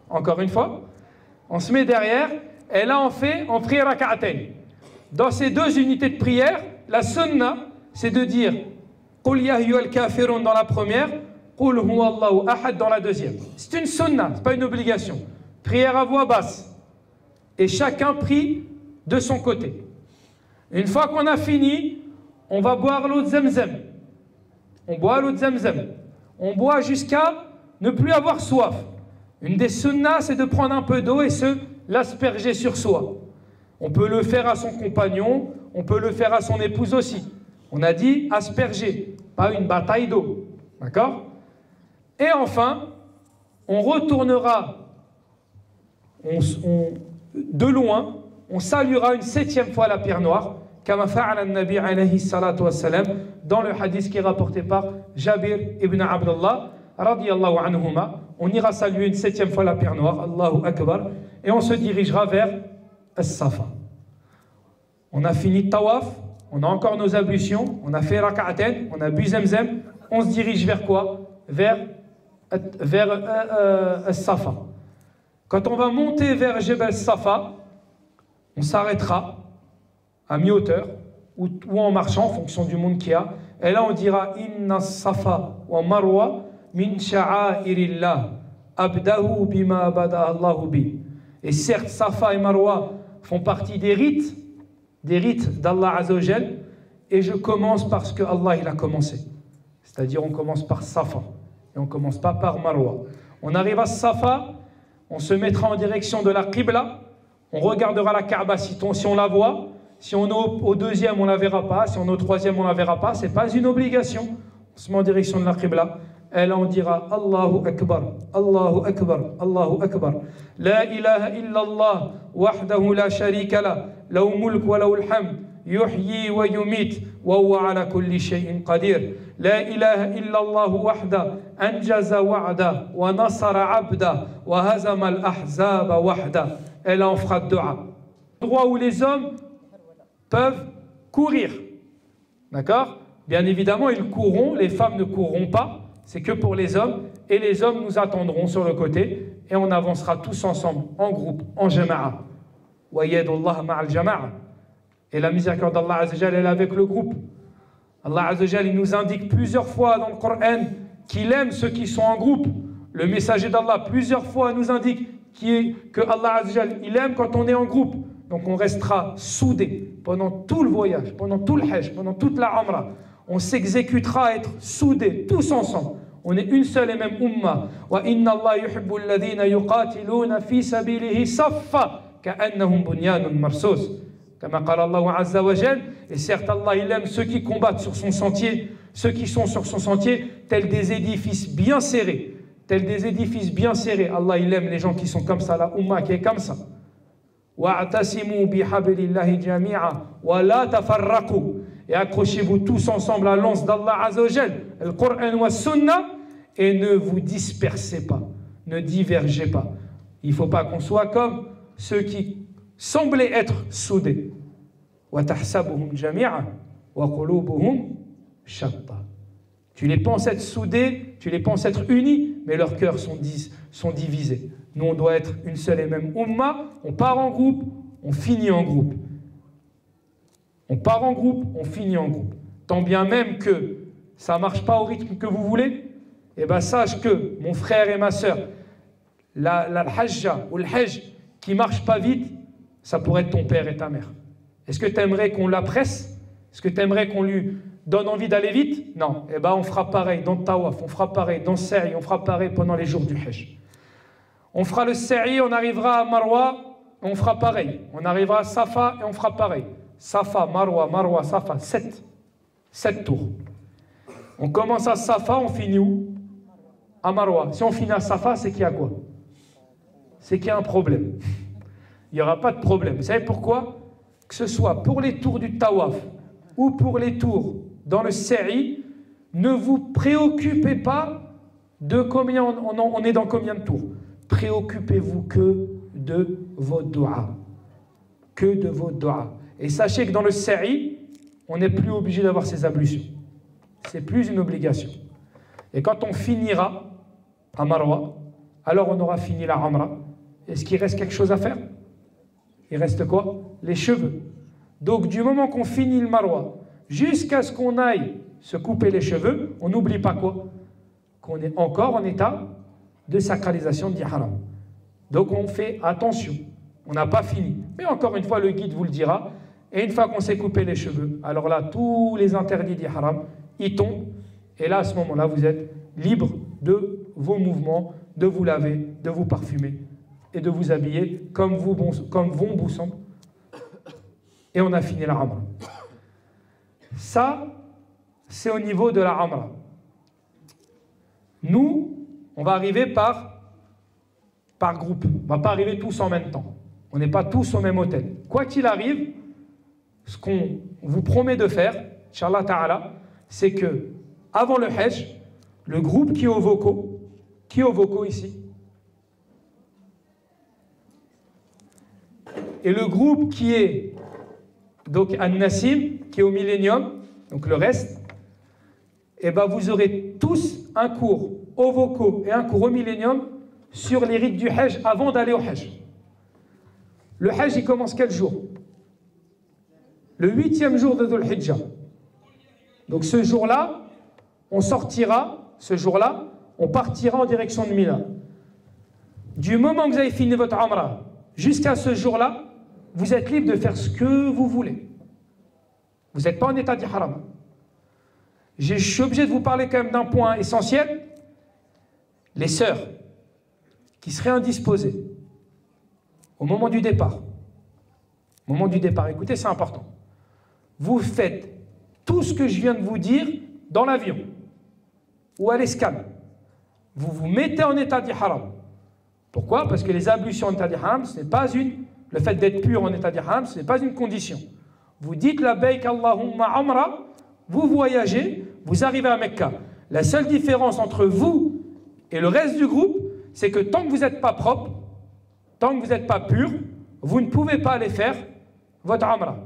Encore une fois. On se met derrière, et là, on prie raka'atayn. Dans ces 2 unités de prière, la sunna, c'est de dire Qul ya ayyuhal kafirun dans la première, Qul huwa Allahu ahad dans la deuxième. C'est une sunna, c'est pas une obligation. Prière à voix basse. Et chacun prie de son côté. Une fois qu'on a fini, on va boire l'eau de Zamzam. On boit l'eau de Zamzam. On boit jusqu'à ne plus avoir soif. Une des sunnas, c'est de prendre un peu d'eau et l'asperger sur soi. On peut le faire à son compagnon, on peut le faire à son épouse aussi. On a dit asperger, pas une bataille d'eau. D'accord? Et enfin, on retournera de loin, on saluera une 7e fois la pierre noire, comme fa'ala an-nabi alayhi salatu wassalam, dans le hadith qui est rapporté par Jabir ibn Abdullah, radiyallahu anhuma. On ira saluer une 7e fois la pierre noire, Allahu Akbar, et on se dirigera vers As-Safa. On a fini le tawaf, on a encore nos ablutions, on a fait raka'atayn, on a bu Zamzam, on se dirige vers quoi? Vers As-Safa. Quand on va monter vers Jebel Safa, on s'arrêtera à mi-hauteur ou en marchant en fonction du monde qu'il y a. Et là on dira Inna Safa wa Marwa min sha'airillah abdahu bima bada Allahu bi. Et certes, Safa et Marwa font partie des rites d'Allah Azzawajal, et je commence parce que Allah il a commencé. C'est-à-dire on commence par Safa et on commence pas par Marwa. On arrive à Safa, on se mettra en direction de la Qibla, on regardera la Kaaba si on la voit. Si on est au 2e, on la verra pas. Si on est au 3e, on la verra pas. C'est pas une obligation. On se met en direction de la Qibla. Et là on dira Allahu Akbar, Allahu Akbar, Allahu Akbar. La ilaha illallah, wahdahu la sharika la, lahu mulk wa lahu alhamd, yuhyi wa yumit, wa huwa ala kulli shay'in qadir. La ilaha illallah wahda, anjaza wa'da, wa nasara abda, wa hazama al-ahzaba wahda. Et là on fera dua. Endroit où les hommes peuvent courir. D'accord? Bien évidemment, ils courront, les femmes ne courront pas. C'est que pour les hommes, et les hommes nous attendront sur le côté, et on avancera tous ensemble, en groupe, en jama'a. Wa yadullah ma'al jama'a. Et la miséricorde d'Allah Azzawajal, elle est avec le groupe. Allah Azzawajal, il nous indique plusieurs fois dans le Coran qu'il aime ceux qui sont en groupe. Le messager d'Allah, plusieurs fois, nous indique que Allah Azzawajal, il aime quand on est en groupe. Donc on restera soudés pendant tout le voyage, pendant tout le hajj, pendant toute la umrah. on s'exécutera à être soudés, tous ensemble. On est une seule et même umma. Wa inna Allah yuhibbu alladhina yuqatiluna fi sabilihi saffa ka'annahum bunyanun marsus. Comme qala Allah azza wa jal, et certes Allah il aime ceux qui combattent sur son sentier, ceux qui sont sur son sentier, tels des édifices bien serrés. Tels des édifices bien serrés. Allah il aime les gens qui sont comme ça, la umma qui est comme ça. Wa'tasimu bihablillahi jami'a wa la tafarraqu. Et accrochez-vous tous ensemble à la lance d'Allah Azza wa Jal, le Coran wa Sunna, et ne vous dispersez pas, ne divergez pas. Il ne faut pas qu'on soit comme ceux qui semblaient être soudés. Wa tahsabuhum jami'a wa qulubuhum shatta. Tu les penses être soudés, tu les penses être unis, mais leurs cœurs sont divisés. Nous, on doit être une seule et même umma. On part en groupe, on finit en groupe. On part en groupe, on finit en groupe. Tant bien même que ça ne marche pas au rythme que vous voulez, eh bien sache que mon frère et ma soeur, la hajja ou le hajj qui ne marche pas vite, ça pourrait être ton père et ta mère. Est-ce que tu aimerais qu'on la presse? Est-ce que tu aimerais qu'on lui donne envie d'aller vite? Non. Eh bien on fera pareil dans le tawaf, on fera pareil dans le sa'i, on fera pareil pendant les jours du hajj. On fera le sa'i, on arrivera à Marwa, on fera pareil. On arrivera à Safa et on fera pareil. Safa, Marwa, Marwa, Safa, 7 tours. On commence à Safa, on finit où? À Marwa. Si on finit à Safa, c'est qu'il y a quoi? C'est qu'il y a un problème. Il n'y aura pas de problème. Vous savez pourquoi? Que ce soit pour les tours du tawaf ou pour les tours dans le sa'i, ne vous préoccupez pas de combien on est dans combien de tours. Préoccupez-vous que de vos doigts. Que de vos doigts. Et sachez que dans le sa'i, on n'est plus obligé d'avoir ces ablutions. C'est plus une obligation. Et quand on finira à Marwa, alors on aura fini la Umrah. Est-ce qu'il reste quelque chose à faire? Il reste quoi? Les cheveux. Donc du moment qu'on finit le Marwa, jusqu'à ce qu'on aille se couper les cheveux, on n'oublie pas quoi? Qu'on est encore en état de sacralisation d'Ihram. Donc on fait attention. On n'a pas fini. Mais encore une fois, le guide vous le dira. Et une fois qu'on s'est coupé les cheveux, alors là, tous les interdits d'Ihram, ils tombent. Et là, à ce moment-là, vous êtes libre de vos mouvements, de vous laver, de vous parfumer et de vous habiller comme vont vous semble. Et on a fini la Umrah. Ça, c'est au niveau de la Umrah. Nous, on va arriver par groupe. On ne va pas arriver tous en même temps. On n'est pas tous au même hôtel. Quoi qu'il arrive, ce qu'on vous promet de faire, Inch'Allah Ta'ala, c'est que avant le Hajj, le groupe qui est au vocaux ici, et le groupe qui est donc à Nassim, qui est au Millennium, donc le reste, et ben vous aurez tous un cours au vocaux et un cours au Millennium sur les rites du Hajj avant d'aller au Hajj. Le Hajj, il commence quel jour? Le 8e jour de Dhul Hijjah. Donc ce jour-là, on sortira, ce jour-là, on partira en direction de Mina. Du moment que vous avez fini votre Umrah, jusqu'à ce jour-là, vous êtes libre de faire ce que vous voulez. Vous n'êtes pas en état d'ihram. Je suis obligé de vous parler quand même d'un point essentiel. Les sœurs qui seraient indisposées au moment du départ. Au moment du départ, écoutez, c'est important. Vous faites tout ce que je viens de vous dire dans l'avion ou à l'escale. Vous vous mettez en état d'ihram. Pourquoi? Parce que les ablutions en état d'ihram, ce n'est pas le fait d'être pur en état d'ihram, ce n'est pas une condition. Vous dites labbaik Allahumma umra, vous voyagez, vous arrivez à Mecca. La seule différence entre vous et le reste du groupe, c'est que tant que vous n'êtes pas propre, tant que vous n'êtes pas pur, vous ne pouvez pas aller faire votre umra.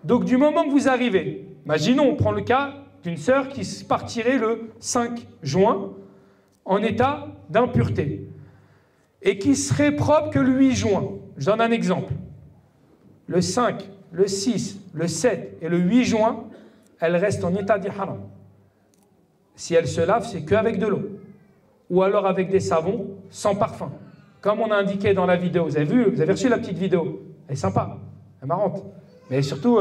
Donc du moment que vous arrivez, imaginons, on prend le cas d'une sœur qui partirait le 5 juin en état d'impureté et qui serait propre que le 8 juin. Je donne un exemple. Le 5, le 6, le 7 et le 8 juin, elle reste en état d'ihram. Si elle se lave, c'est qu'avec de l'eau. Ou alors avec des savons sans parfum. Comme on a indiqué dans la vidéo. Vous avez vu, vous avez reçu la petite vidéo. Elle est sympa, elle est marrante. Mais surtout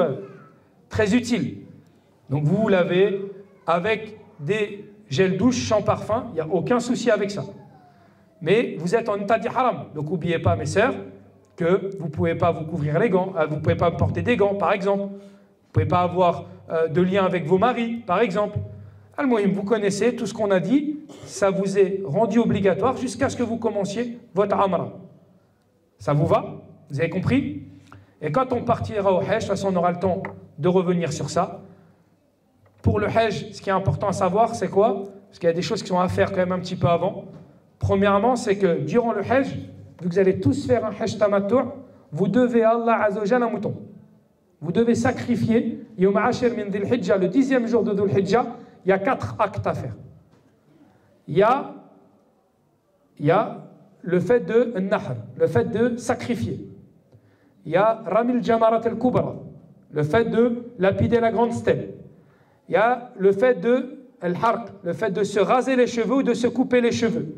très utile. Donc vous vous lavez avec des gels douche sans parfum, il n'y a aucun souci avec ça. Mais vous êtes en état d'ihram, donc n'oubliez pas, mes sœurs, que vous ne pouvez pas vous couvrir les gants, vous ne pouvez pas porter des gants, par exemple. Vous ne pouvez pas avoir de lien avec vos maris, par exemple. Al-Muhim, vous connaissez tout ce qu'on a dit, ça vous est rendu obligatoire jusqu'à ce que vous commenciez votre Amra. Ça vous va? Vous avez compris? Et quand on partira au Hajj, de toute façon on aura le temps de revenir sur ça. Pour le Hajj, ce qui est important à savoir, c'est quoi? Parce qu'il y a des choses qui sont à faire quand même un petit peu avant. Premièrement, c'est que durant le Hajj, vu que vous allez tous faire un Hajj Tamattu', vous devez à Allah Azza wa Jalla un mouton. Vous devez sacrifier. Yawm Ashir min Dhul Hijjah, le 10e jour de Dhul Hijjah, il y a 4 actes à faire. Il y a le fait de Nahr, le fait de sacrifier. Il y a Ramil Jamarat al-Kubra, le fait de lapider la grande stèle. Il y a le fait de Al-Harq, le fait de se raser les cheveux ou de se couper les cheveux.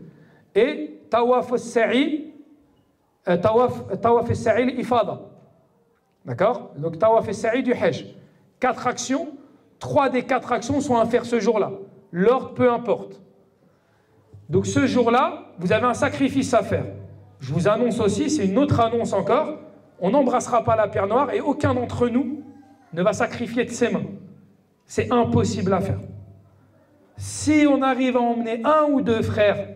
Et Tawaf al-Sa'i, Tawaf al-Sa'i al-Ifada. D'accord? Donc Tawaf al-Sa'i du Hajj. 4 actions, 3 des 4 actions sont à faire ce jour-là. L'ordre, peu importe. Donc ce jour-là, vous avez un sacrifice à faire. Je vous annonce aussi, c'est une autre annonce encore, on n'embrassera pas la pierre noire et aucun d'entre nous ne va sacrifier de ses mains. C'est impossible à faire. Si on arrive à emmener 1 ou 2 frères,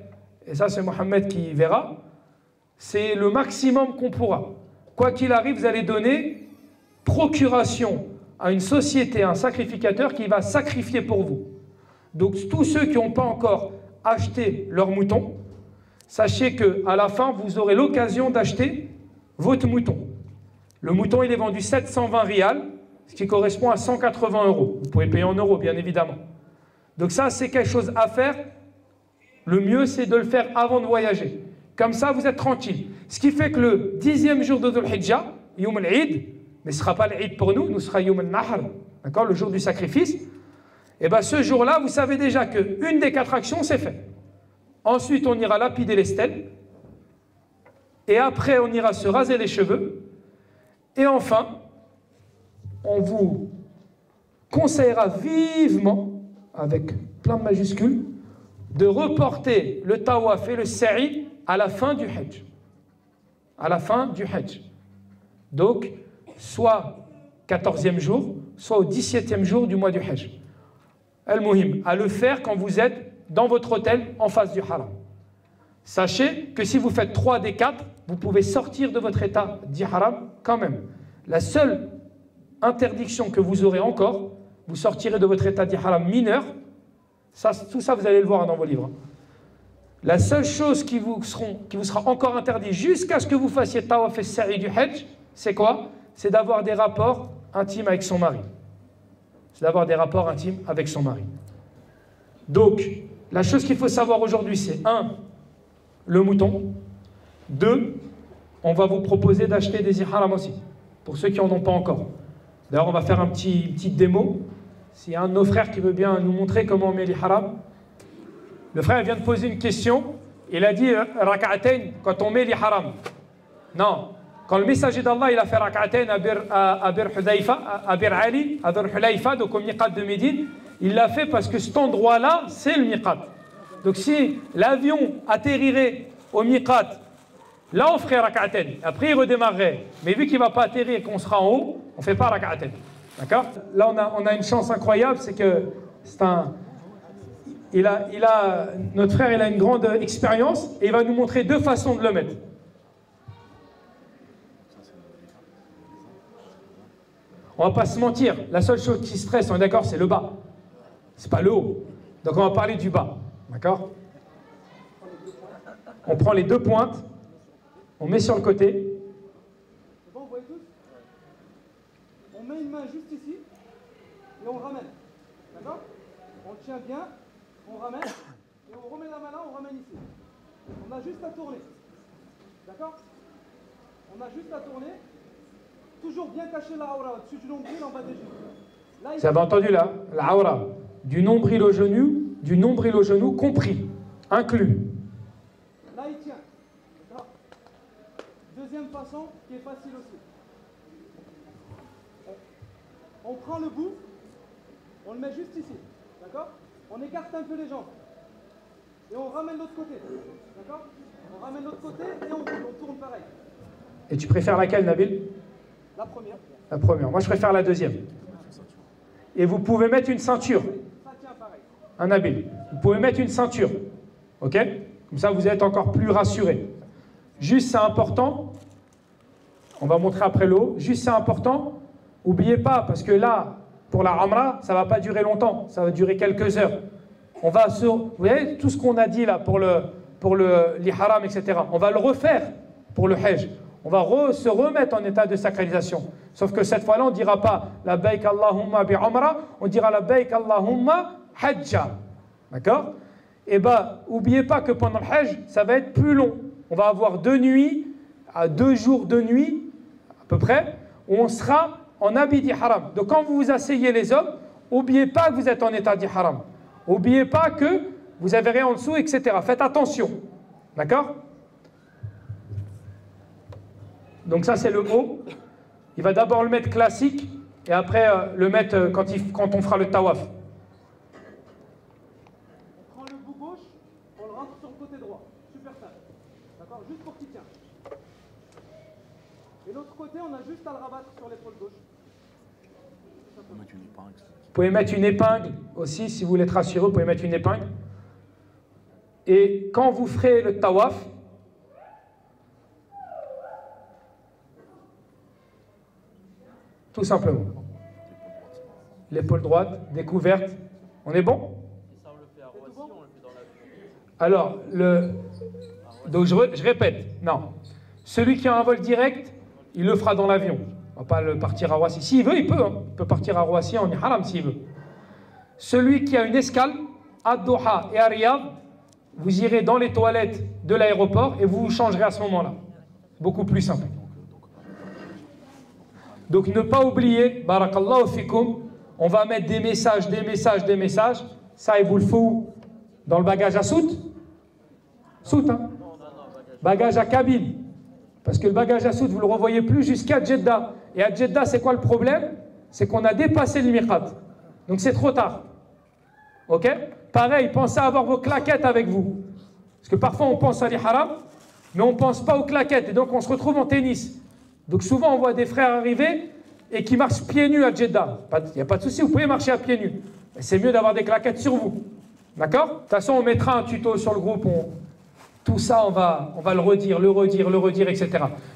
et ça c'est Mohamed qui verra, c'est le maximum qu'on pourra. Quoi qu'il arrive, vous allez donner procuration à une société, un sacrificateur qui va sacrifier pour vous. Donc tous ceux qui n'ont pas encore acheté leur mouton, sachez qu'à la fin, vous aurez l'occasion d'acheter votre mouton. Le mouton, il est vendu 720 rials, ce qui correspond à 180 €. Vous pouvez payer en euros, bien évidemment. Donc ça, c'est quelque chose à faire. Le mieux, c'est de le faire avant de voyager. Comme ça, vous êtes tranquille. Ce qui fait que le 10e jour de Dhul Hijjah, Yawm al-Eid, mais ce ne sera pas l'Eid pour nous, nous sera Yawm al-Nahr, d'accord, le jour du sacrifice. Et bien ce jour-là, vous savez déjà qu'une des 4 actions, c'est fait. Ensuite, on ira lapider les stèles. Et après, on ira se raser les cheveux. Et enfin, on vous conseillera vivement, avec plein de majuscules, de reporter le tawaf et le sa'i à la fin du Hajj. À la fin du Hajj. Donc, soit 14e jour, soit au 17e jour du mois du Hajj. Al-Muhim, à le faire quand vous êtes dans votre hôtel en face du haram. Sachez que si vous faites 3 des 4, vous pouvez sortir de votre état d'ihram quand même. La seule interdiction que vous aurez encore, vous sortirez de votre état d'ihram mineur. Ça, tout ça, vous allez le voir dans vos livres. La seule chose qui vous sera encore interdite jusqu'à ce que vous fassiez tawaf et sa'i du Hajj, c'est quoi? C'est d'avoir des rapports intimes avec son mari. C'est d'avoir des rapports intimes avec son mari. Donc, la chose qu'il faut savoir aujourd'hui, c'est 1, le mouton. 2, on va vous proposer d'acheter des ihrams aussi, pour ceux qui n'en ont pas encore. D'ailleurs, on va faire une petite démo. S'il y a un de nos frères qui veut bien nous montrer comment on met l'ihram. Le frère vient de poser une question. Il a dit rak'atayn quand on met l'ihram. Non. Quand le messager d'Allah il a fait rak'atayn à Bir Hudayfa, à Bir Ali, à Bir Hulayfa, donc au miqat de Médine, il l'a fait parce que cet endroit-là, c'est le miqat. Donc si l'avion atterrirait au miqat, là on ferait rak'atayn. Après il redémarrerait. Mais vu qu'il ne va pas atterrir et qu'on sera en haut, on ne fait pas rak'atayn. D'accord? Là on a une chance incroyable, c'est que notre frère il a une grande expérience et il va nous montrer 2 façons de le mettre. On va pas se mentir, la seule chose qui stresse, on est d'accord, c'est le bas. C'est pas le haut. Donc on va parler du bas. D'accord? On prend les 2 pointes, on met sur le côté.
C'est bon, vous voyez tous? On met une main juste ici et on ramène. D'accord? On tient bien, on ramène et on remet la main là, on ramène ici. On a juste à tourner. D'accord? On a juste à tourner. Toujours bien cacher la aura au-dessus du nombril en bas des genoux.
Vous avez entendu là? La aura. Du nombril au genou compris, inclus.
Là il tient. D'accord? Deuxième façon qui est facile aussi. On prend le bout, on le met juste ici. D'accord? On écarte un peu les jambes. Et on ramène l'autre côté. D'accord? On ramène l'autre côté et on tourne pareil.
Et tu préfères laquelle, Nabil?
La première.
La première. Moi, je préfère la deuxième. Et vous pouvez mettre une ceinture.
Ça tient pareil.
Un Nabil. Vous pouvez mettre une ceinture. Ok? Comme ça, vous êtes encore plus rassuré. Juste, c'est important. On va montrer après le haut. Juste, c'est important. N'oubliez pas, parce que là, pour la Amra, ça ne va pas durer longtemps. Ça va durer quelques heures. On va vous voyez, tout ce qu'on a dit là pour l'ihram, etc. On va le refaire pour le Hajj. On va se remettre en état de sacralisation. Sauf que cette fois-là, on ne dira pas la baik Allahumma bi Amra, on dira la baik Allahumma Hajja. D'accord? Et bien, n'oubliez pas que pendant le Hajj, ça va être plus long. On va avoir 2 nuits, à 2 jours de nuit, à peu près, où on sera en habit d'ihram. Donc quand vous vous asseyez les hommes, n'oubliez pas que vous êtes en état d'ihram. N'oubliez pas que vous avez rien en dessous, etc. Faites attention. D'accord? Donc ça, c'est le haut. Il va d'abord le mettre classique et après le mettre quand on fera le tawaf.
On prend le bout gauche, on le rentre sur le côté droit. Super simple. D'accord? Juste pour qu'il tienne. Et l'autre côté, on a juste à le rabattre sur l'épaule gauche.
Vous pouvez mettre une épingle aussi, si vous voulez être rassuré, vous pouvez mettre une épingle. Et quand vous ferez le tawaf, tout simplement, l'épaule droite, découverte, on est bon? Alors, donc je répète, non, celui qui a un vol direct, il le fera dans l'avion. On ne va pas le partir à Roissy. S'il veut, il peut. Hein. Il peut partir à Roissy en ihram s'il veut. Celui qui a une escale à Doha et à Riyad, vous irez dans les toilettes de l'aéroport et vous vous changerez à ce moment-là. Beaucoup plus simple. Donc ne pas oublier, barakallahu fikum, on va mettre des messages. Ça, il vous le faut dans le bagage à soute. Soute, hein. Bagage à cabine. Parce que le bagage à soute, vous ne le revoyez plus jusqu'à Jeddah. Et à Jeddah, c'est quoi le problème? C'est qu'on a dépassé le miqat. Donc c'est trop tard. Ok? Pareil, pensez à avoir vos claquettes avec vous. Parce que parfois on pense à l'ihram, mais on ne pense pas aux claquettes. Et donc on se retrouve en tennis. Donc souvent on voit des frères arriver et qui marchent pieds nus à Jeddah. Il n'y a pas de souci, vous pouvez marcher à pieds nus. Mais c'est mieux d'avoir des claquettes sur vous. D'accord? De toute façon, on mettra un tuto sur le groupe. Tout ça, on va le redire, etc.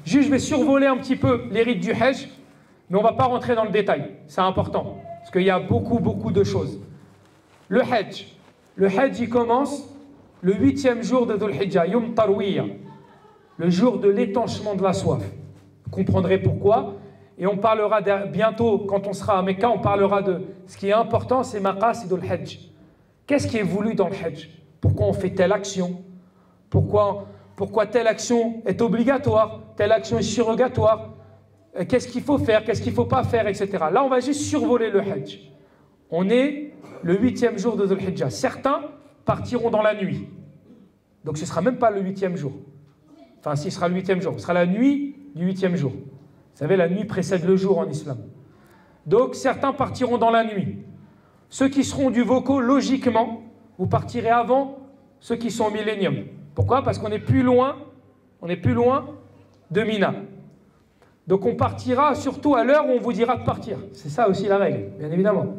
Juste, je vais survoler un petit peu les rites du Hajj, mais on ne va pas rentrer dans le détail. C'est important, parce qu'il y a beaucoup de choses. Le Hajj, il commence le 8e jour de Dhul Hijjah, Yom Tarwiyah, le jour de l'étanchement de la soif. Vous comprendrez pourquoi. Et on parlera bientôt, quand on sera à Mecca, on parlera de ce qui est important, c'est Maqasidul Hajj. Qu'est-ce qui est voulu dans le Hajj? Pourquoi on fait telle action? Pourquoi telle action est obligatoire, telle action est surrogatoire, qu'est-ce qu'il faut faire, qu'est-ce qu'il ne faut pas faire, etc. Là, on va juste survoler le Hajj. On est le 8e jour de Dhul Hijjah. Certains partiront dans la nuit. Donc ce ne sera même pas le 8e jour. Enfin, si, ce sera le 8e jour. Ce sera la nuit du 8e jour. Vous savez, la nuit précède le jour en islam. Donc certains partiront dans la nuit. Ceux qui seront du Voko, logiquement, vous partirez avant ceux qui sont au millénium. Pourquoi? Parce qu'on est plus loin de Mina. Donc on partira surtout à l'heure où on vous dira de partir. C'est ça aussi la règle, bien évidemment.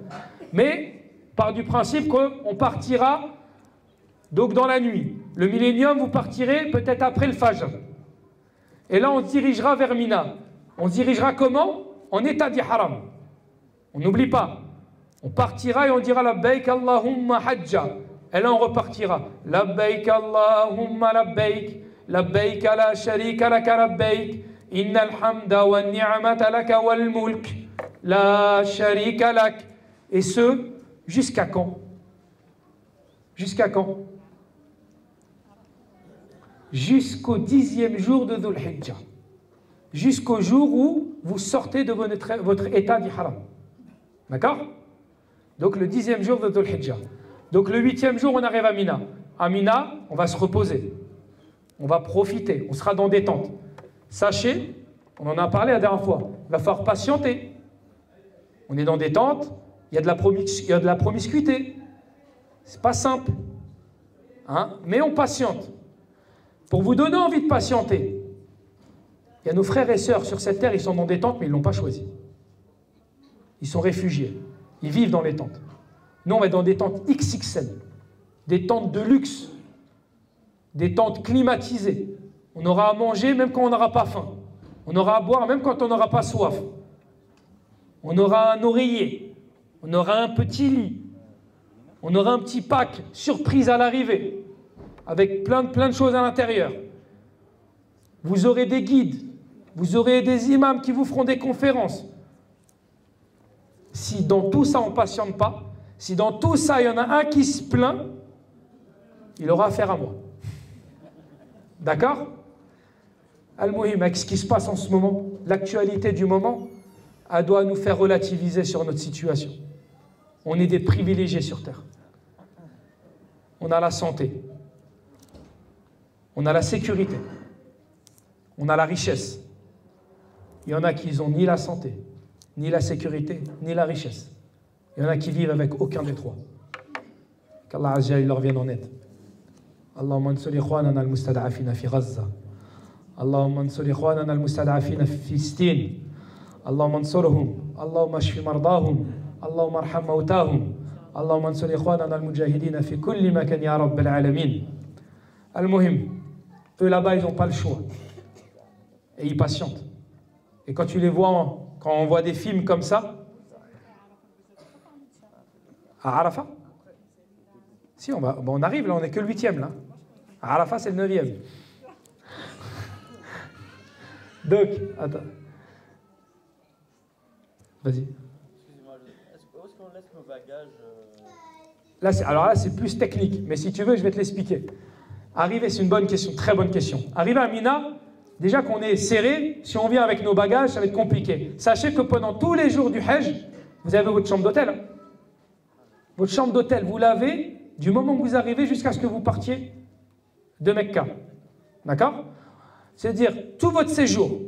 Mais part du principe qu'on partira donc dans la nuit. Le millénium, vous partirez peut-être après le Fajr. Et là, on se dirigera vers Mina. On se dirigera comment? En état d'ihram. On n'oublie pas. On partira et on dira labbaik Allahumma hajja. Et là, on repartira. Labbaik Allahumma labbaik. Labbaik la sharika laka labbaik. Innal hamda wa ni'mata laka wal mulk. La sharika lak. Et ce, jusqu'à quand? Jusqu'à quand? Jusqu'au 10e jour de Dhul Hijjah. Jusqu'au jour où vous sortez de votre état d'ihram. D'accord? Donc le 10e jour de Dhul Hijjah. Donc le 8e jour, on arrive à Mina. À Mina, on va se reposer. On va profiter. On sera dans des tentes. Sachez, on en a parlé la dernière fois, il va falloir patienter. On est dans des tentes, il y a de la promiscuité. C'est pas simple. Hein? Mais on patiente. Pour vous donner envie de patienter, il y a nos frères et sœurs sur cette terre, ils sont dans des tentes, mais ils ne l'ont pas choisi. Ils sont réfugiés. Ils vivent dans les tentes. Nous, on va être dans des tentes XXL, des tentes de luxe, des tentes climatisées. On aura à manger même quand on n'aura pas faim. On aura à boire même quand on n'aura pas soif. On aura un oreiller. On aura un petit lit. On aura un petit pack surprise à l'arrivée, avec plein de choses à l'intérieur. Vous aurez des guides. Vous aurez des imams qui vous feront des conférences. Si dans tout ça on ne patiente pas, si dans tout ça il y en a un qui se plaint, il aura affaire à moi. D'accord? Al-Muhim, avec ce qui se passe en ce moment, l'actualité du moment, elle doit nous faire relativiser sur notre situation. On est des privilégiés sur Terre. On a la santé. On a la sécurité. On a la richesse. Il y en a qui n'ont ni la santé, ni la sécurité, ni la richesse. Il y en a qui vivent avec aucun des trois. Qu'Allah Azza wa Jalla leur vienne en aide. Allahumma ansur ikhwanana al-mustad'afina fi Gaza. Allahumma ansur ikhwanana al-mustad'afina fi Filistin. Allahumma ansurhum. Allahumma ashfi mardahum. Allahumma arham mawtahum. Allahumma ansur ikhwanana al-mujahidina fi kulli makan ya rabbal alamin. Al-Muhim, eux là-bas ils n'ont pas le choix. Et ils patientent. Et quand tu les vois, quand on voit des films comme ça, à Arafat, si on arrive là, on n'est que le 8e là. À Arafat, c'est le 9e. Donc, attends. Vas-y.
Excusez-moi, où est-ce qu'on laisse nos bagages
Alors là, c'est plus technique, mais si tu veux, je vais te l'expliquer. Arriver, c'est une bonne question, très bonne question. Arriver à Mina, déjà qu'on est serré, si on vient avec nos bagages, ça va être compliqué. Sachez que pendant tous les jours du Hajj, vous avez votre chambre d'hôtel. Hein. Votre chambre d'hôtel, vous l'avez du moment où vous arrivez jusqu'à ce que vous partiez de Mecca. D'accord? C'est-à-dire, tout votre séjour,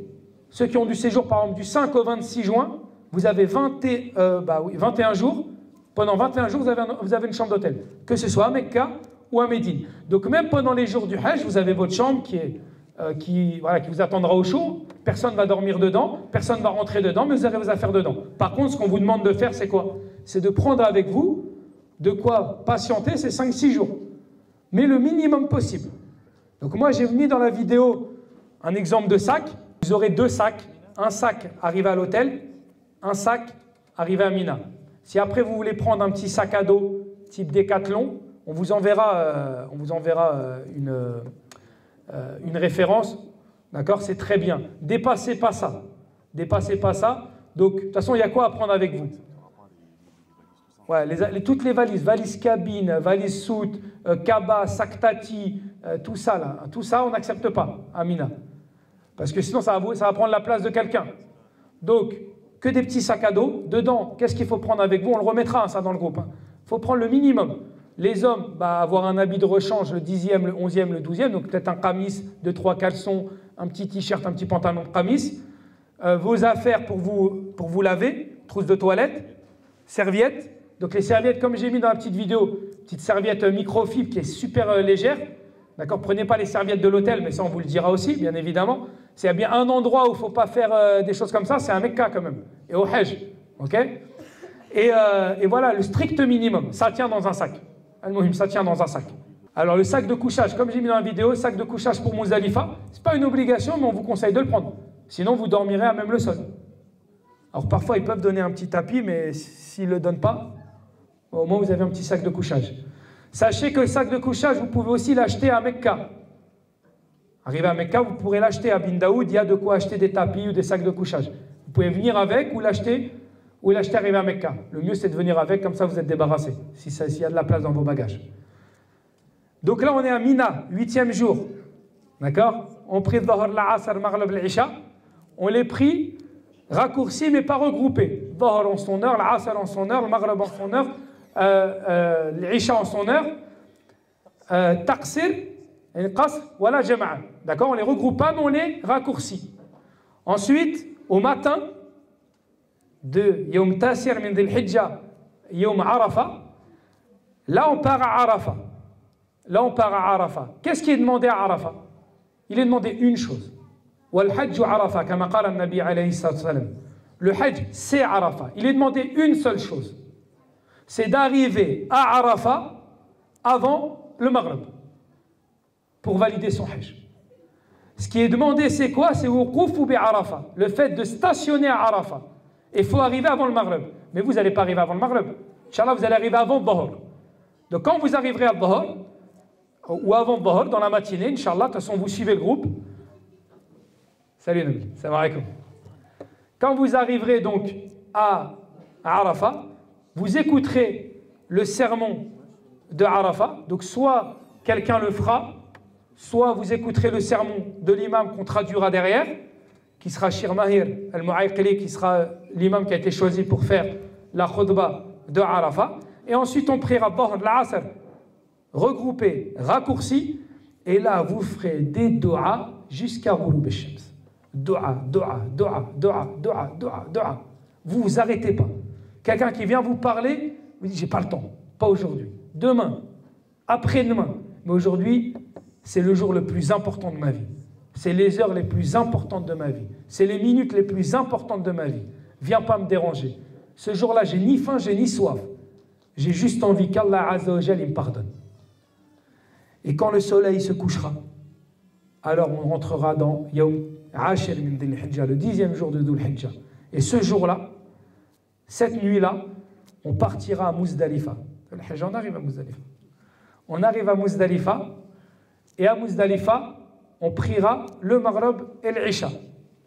ceux qui ont du séjour par exemple du 5 au 26 juin, vous avez 21 jours. Pendant 21 jours, vous avez une chambre d'hôtel. Que ce soit à Mecca ou à Médine. Donc même pendant les jours du Hajj, vous avez votre chambre qui vous attendra au chaud. Personne ne va dormir dedans, personne ne va rentrer dedans, mais vous aurez vos affaires dedans. Par contre, ce qu'on vous demande de faire, c'est quoi? C'est de prendre avec vous de quoi patienter ces 5-6 jours. Mais le minimum possible. Donc moi, j'ai mis dans la vidéo un exemple de sac. Vous aurez 2 sacs. Un sac arrivé à l'hôtel, un sac arrivé à Mina. Si après vous voulez prendre un petit sac à dos type Décathlon, on vous enverra une référence. D'accord? C'est très bien. Dépassez pas ça. Dépassez pas ça. Donc, de toute façon, il y a quoi à prendre avec vous? Ouais, toutes les valises, valise cabine, valise soute, cabas, sac tati, tout ça là. Tout ça, on n'accepte pas à Mina. Parce que sinon, ça va prendre la place de quelqu'un. Donc, que des petits sacs à dos. Dedans, qu'est-ce qu'il faut prendre avec vous? On le remettra, ça, dans le groupe. Il faut prendre le minimum. Les hommes, avoir un habit de rechange, le 10e, le 11e, le 12e, donc peut-être un camis, 2-3 caleçons, un petit t-shirt, un petit pantalon de camis. Vos affaires pour vous laver, trousse de toilette, serviettes. Donc les serviettes, comme j'ai mis dans la petite vidéo, petite serviette microfibre qui est super légère. D'accord, prenez pas les serviettes de l'hôtel, mais ça on vous le dira aussi, bien évidemment. C'est bien un endroit où il ne faut pas faire des choses comme ça, c'est à Mecca quand même, et au Hajj. Ok? Et voilà, le strict minimum, ça tient dans un sac. Al-Muhim, ça tient dans un sac. Alors le sac de couchage, comme j'ai mis dans la vidéo, sac de couchage pour Muzdalifa, ce n'est pas une obligation, mais on vous conseille de le prendre. Sinon, vous dormirez à même le sol. Alors parfois, ils peuvent donner un petit tapis, mais s'ils ne le donnent pas, au moins vous avez un petit sac de couchage. Sachez que le sac de couchage, vous pouvez aussi l'acheter à Mecca. Arrivé à Mecca, vous pourrez l'acheter à Bin Daoud, il y a de quoi acheter des tapis ou des sacs de couchage. Vous pouvez venir avec ou l'acheter arrivé à Mecca. Le mieux, c'est de venir avec, comme ça vous êtes débarrassé, s'il y a de la place dans vos bagages. Donc là, on est à Mina, 8e jour. D'accord? On prie le Dhahr, l'Asr, Maghrib, l'Isha. On les prie raccourcis, mais pas regroupés. Dhahr en son heure, l'Asr en son heure, le Maghrib en son heure, l'Isha en son heure. Taqsir, Qasr, voilà Jama'a. D'accord? On les regroupe pas, mais on les raccourcit. Ensuite, au matin de Yom Tasir min Dhil Hijja, Yom Arafah, Là, on part à Arafat. Là, on part à Arafat. Qu'est-ce qui est demandé à Arafat? Il est demandé une chose. وَالْحَجُّ عَرَفَةً كَمَا قَالَ النَّبِي عَلَيْهِ الصَّلَاةُ وَالسَّلَامُ. Le Hajj, c'est Arafat. Il est demandé une seule chose. C'est d'arriver à Arafat avant le Maghrib pour valider son Hajj. Ce qui est demandé, c'est quoi? C'est wuquf bi Arafat, le fait de stationner à Arafat. Il faut arriver avant le Maghrib. Mais vous n'allez pas arriver avant le Maghrib. Inch'Allah, vous allez arriver avant le Dhuhr. Donc quand vous arriverez à Dhuhr, ou avant le Dhuhr, dans la matinée, Inch'Allah, de toute façon, vous suivez le groupe. Salut Nabi, salam alaikum. Quand vous arriverez donc à Arafat, vous écouterez le sermon de Arafat. Donc soit quelqu'un le fera, soit vous écouterez le sermon de l'imam qu'on traduira derrière, qui sera Shir Mahir al-Mu'ayqili, qui sera l'imam qui a été choisi pour faire la khutbah de Arafat. Et ensuite on priera Dhuhr, l'Asr, regroupé, raccourci. Et là vous ferez des doigts jusqu'à Ghurub al-Shams. Doua, doua, doua, doua, doua, doua, doua. Vous vous arrêtez pas. Quelqu'un qui vient vous parler, vous dit j'ai pas le temps, pas aujourd'hui. Demain, après-demain. Mais aujourd'hui, c'est le jour le plus important de ma vie. C'est les heures les plus importantes de ma vie. C'est les minutes les plus importantes de ma vie. Viens pas me déranger. Ce jour-là, j'ai ni faim, j'ai ni soif. J'ai juste envie qu'Allah Azza wa Jal me pardonne. Et quand le soleil se couchera, alors on rentrera dans Yawm Ashir min Dhul Hijjah, le 10e jour de Dhul Hijjah. Et ce jour-là, cette nuit-là, on partira à Muzdalifa. On arrive à Muzdalifa. On arrive à Muzdalifa, et à Muzdalifa, on priera le Maghrib et l'Isha.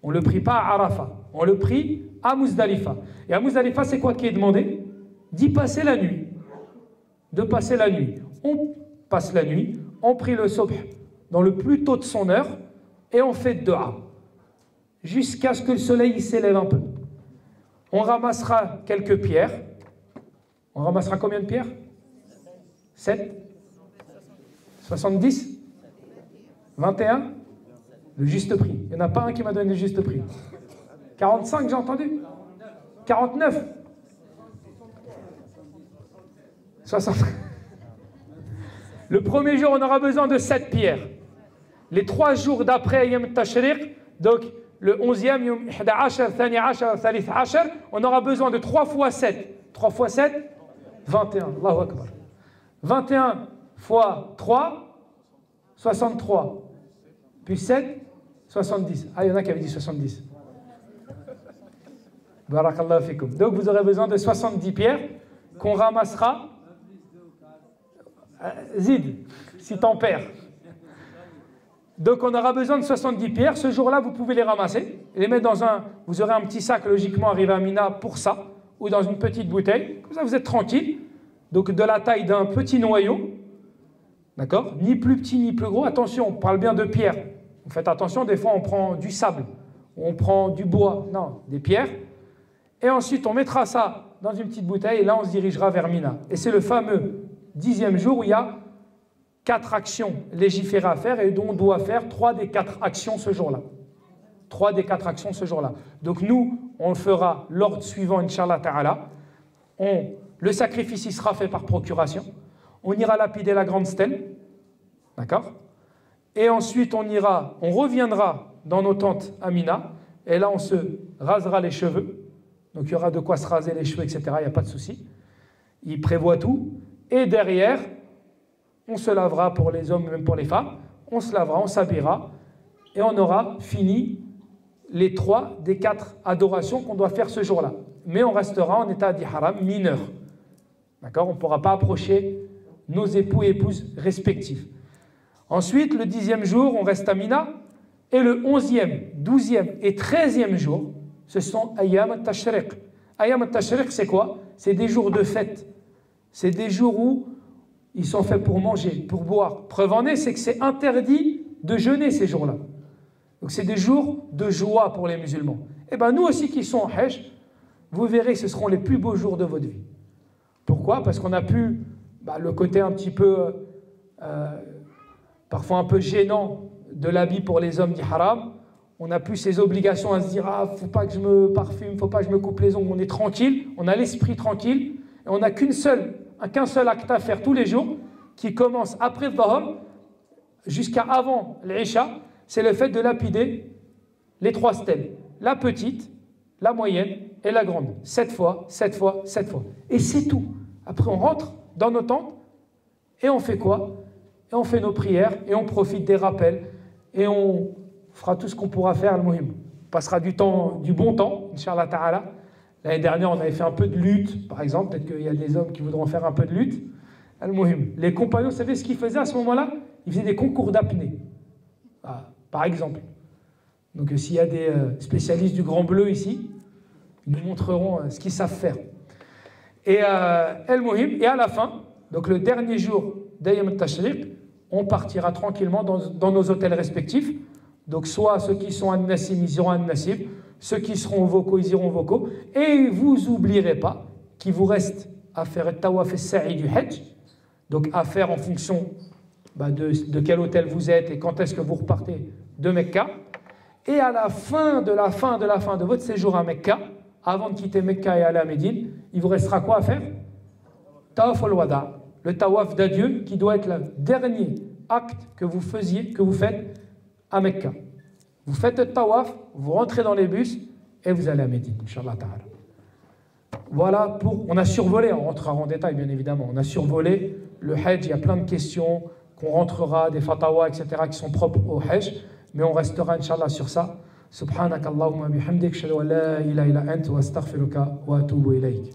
On ne le prie pas à Arafat, on le prie à Muzdalifa. Et à Muzdalifa, c'est quoi qui est demandé? D'y passer la nuit. De passer la nuit. On passe la nuit, on prie le Subh dans le plus tôt de son heure, et on fait dua. Jusqu'à ce que le soleil s'élève un peu. On ramassera quelques pierres. On ramassera combien de pierres? 7? 70? 21? Le juste prix. Il n'y en a pas un qui m'a donné le juste prix. 45, j'ai entendu? 49? 60. Le premier jour, on aura besoin de 7 pierres. Les 3 jours d'après Yom Tashriq, donc le 11e, Yom 11, Thani 10, Thalith 10, on aura besoin de 3 fois 7. 3 fois 7, 21. Allahu Akbar. 21 fois 3, 63. Puis 7, 70. Ah, il y en a qui avaient dit 70. Barakallahu fikum. Donc vous aurez besoin de 70 pierres qu'on ramassera. Zid, si t'en perds. Donc on aura besoin de 70 pierres. Ce jour-là, vous pouvez les ramasser, les mettre dans un... Vous aurez un petit sac, logiquement, arrivé à Mina pour ça, ou dans une petite bouteille. Comme ça, vous êtes tranquille. Donc de la taille d'un petit noyau. D'accord? Ni plus petit, ni plus gros. Attention, on parle bien de pierres. Vous faites attention, des fois, on prend du sable, on prend du bois. Non, des pierres. Et ensuite, on mettra ça dans une petite bouteille, et là, on se dirigera vers Mina. Et c'est le fameux 10e jour où il y a 4 actions légiférées à faire et dont on doit faire 3 des 4 actions ce jour-là. 3 des 4 actions ce jour-là. Donc nous, on le fera l'ordre suivant, Inch'Allah Ta'ala. Le sacrifice, il sera fait par procuration. On ira lapider la grande stèle. D'accord? Et ensuite, on reviendra dans nos tentes à Mina. Et là, on se rasera les cheveux. Donc il y aura de quoi se raser les cheveux, etc. Il n'y a pas de souci. Il prévoit tout. Et derrière, on se lavera pour les hommes, même pour les femmes. On se lavera, on s'habillera. Et on aura fini les 3 des 4 adorations qu'on doit faire ce jour-là. Mais on restera en état d'ihram mineur. D'accord? On ne pourra pas approcher nos époux et épouses respectifs. Ensuite, le 10e jour, on reste à Mina. Et le 11e, 12e et 13e jour, ce sont Ayyam al-Tashriq. Ayyam al-Tashriq, c'est quoi? C'est des jours de fête. C'est des jours où ils sont faits pour manger, pour boire. Preuve en est, c'est que c'est interdit de jeûner ces jours-là. Donc c'est des jours de joie pour les musulmans. Et bien nous aussi qui sommes en Hajj, vous verrez que ce seront les plus beaux jours de votre vie. Pourquoi? Parce qu'on a pu, le côté un petit peu, parfois un peu gênant de l'habit pour les hommes d'Ihram, on a plus ces obligations à se dire « Ah, faut pas que je me parfume, faut pas que je me coupe les ongles », on est tranquille, on a l'esprit tranquille, et on n'a qu'une seule qu'un seul acte à faire tous les jours, qui commence après le Dhahar jusqu'à avant l'Isha, c'est le fait de lapider les 3 stèles. La petite, la moyenne et la grande. 7 fois, 7 fois, 7 fois. Et c'est tout. Après, on rentre dans nos tentes et on fait quoi? Et on fait nos prières et on profite des rappels et on fera tout ce qu'on pourra faire, al-muhim. On passera du bon temps, Inch'Allah Ta'ala. L'année dernière, on avait fait un peu de lutte, par exemple. Peut-être qu'il y a des hommes qui voudront faire un peu de lutte. Al-muhim. Les compagnons, vous savez ce qu'ils faisaient à ce moment-là? Ils faisaient des concours d'apnée, par exemple. Donc s'il y a des spécialistes du Grand Bleu ici, ils nous montreront ce qu'ils savent faire. Et al-muhim, et à la fin, donc le dernier jour d'Ayyam al-Tashriq, on partira tranquillement dans nos hôtels respectifs. Donc soit ceux qui sont à Nassim, ils iront à Nassim, ceux qui seront au vocaux, ils iront au vocaux. Et vous n'oublierez pas qu'il vous reste à faire le tawaf et sa'i du Hajj, donc à faire en fonction de quel hôtel vous êtes et quand est-ce que vous repartez de Mecca. Et à la fin de votre séjour à Mecca, avant de quitter Mecca et aller à Médine, il vous restera quoi à faire? Tawaf al-Wada', le tawaf d'adieu qui doit être le dernier acte que vous faites à Mecca. Vous faites le tawaf, vous rentrez dans les bus et vous allez à Médine, Inch'Allah Ta'ala. Voilà on a survolé, on rentrera en détail bien évidemment, on a survolé le Hajj, il y a plein de questions qu'on rentrera, des fatawas, etc. qui sont propres au Hajj, mais on restera Inch'Allah sur ça. Subhanak Allahumma bihamdik, shadu an la ilaha illa anta wa astaghfiruka wa atubu ilayk.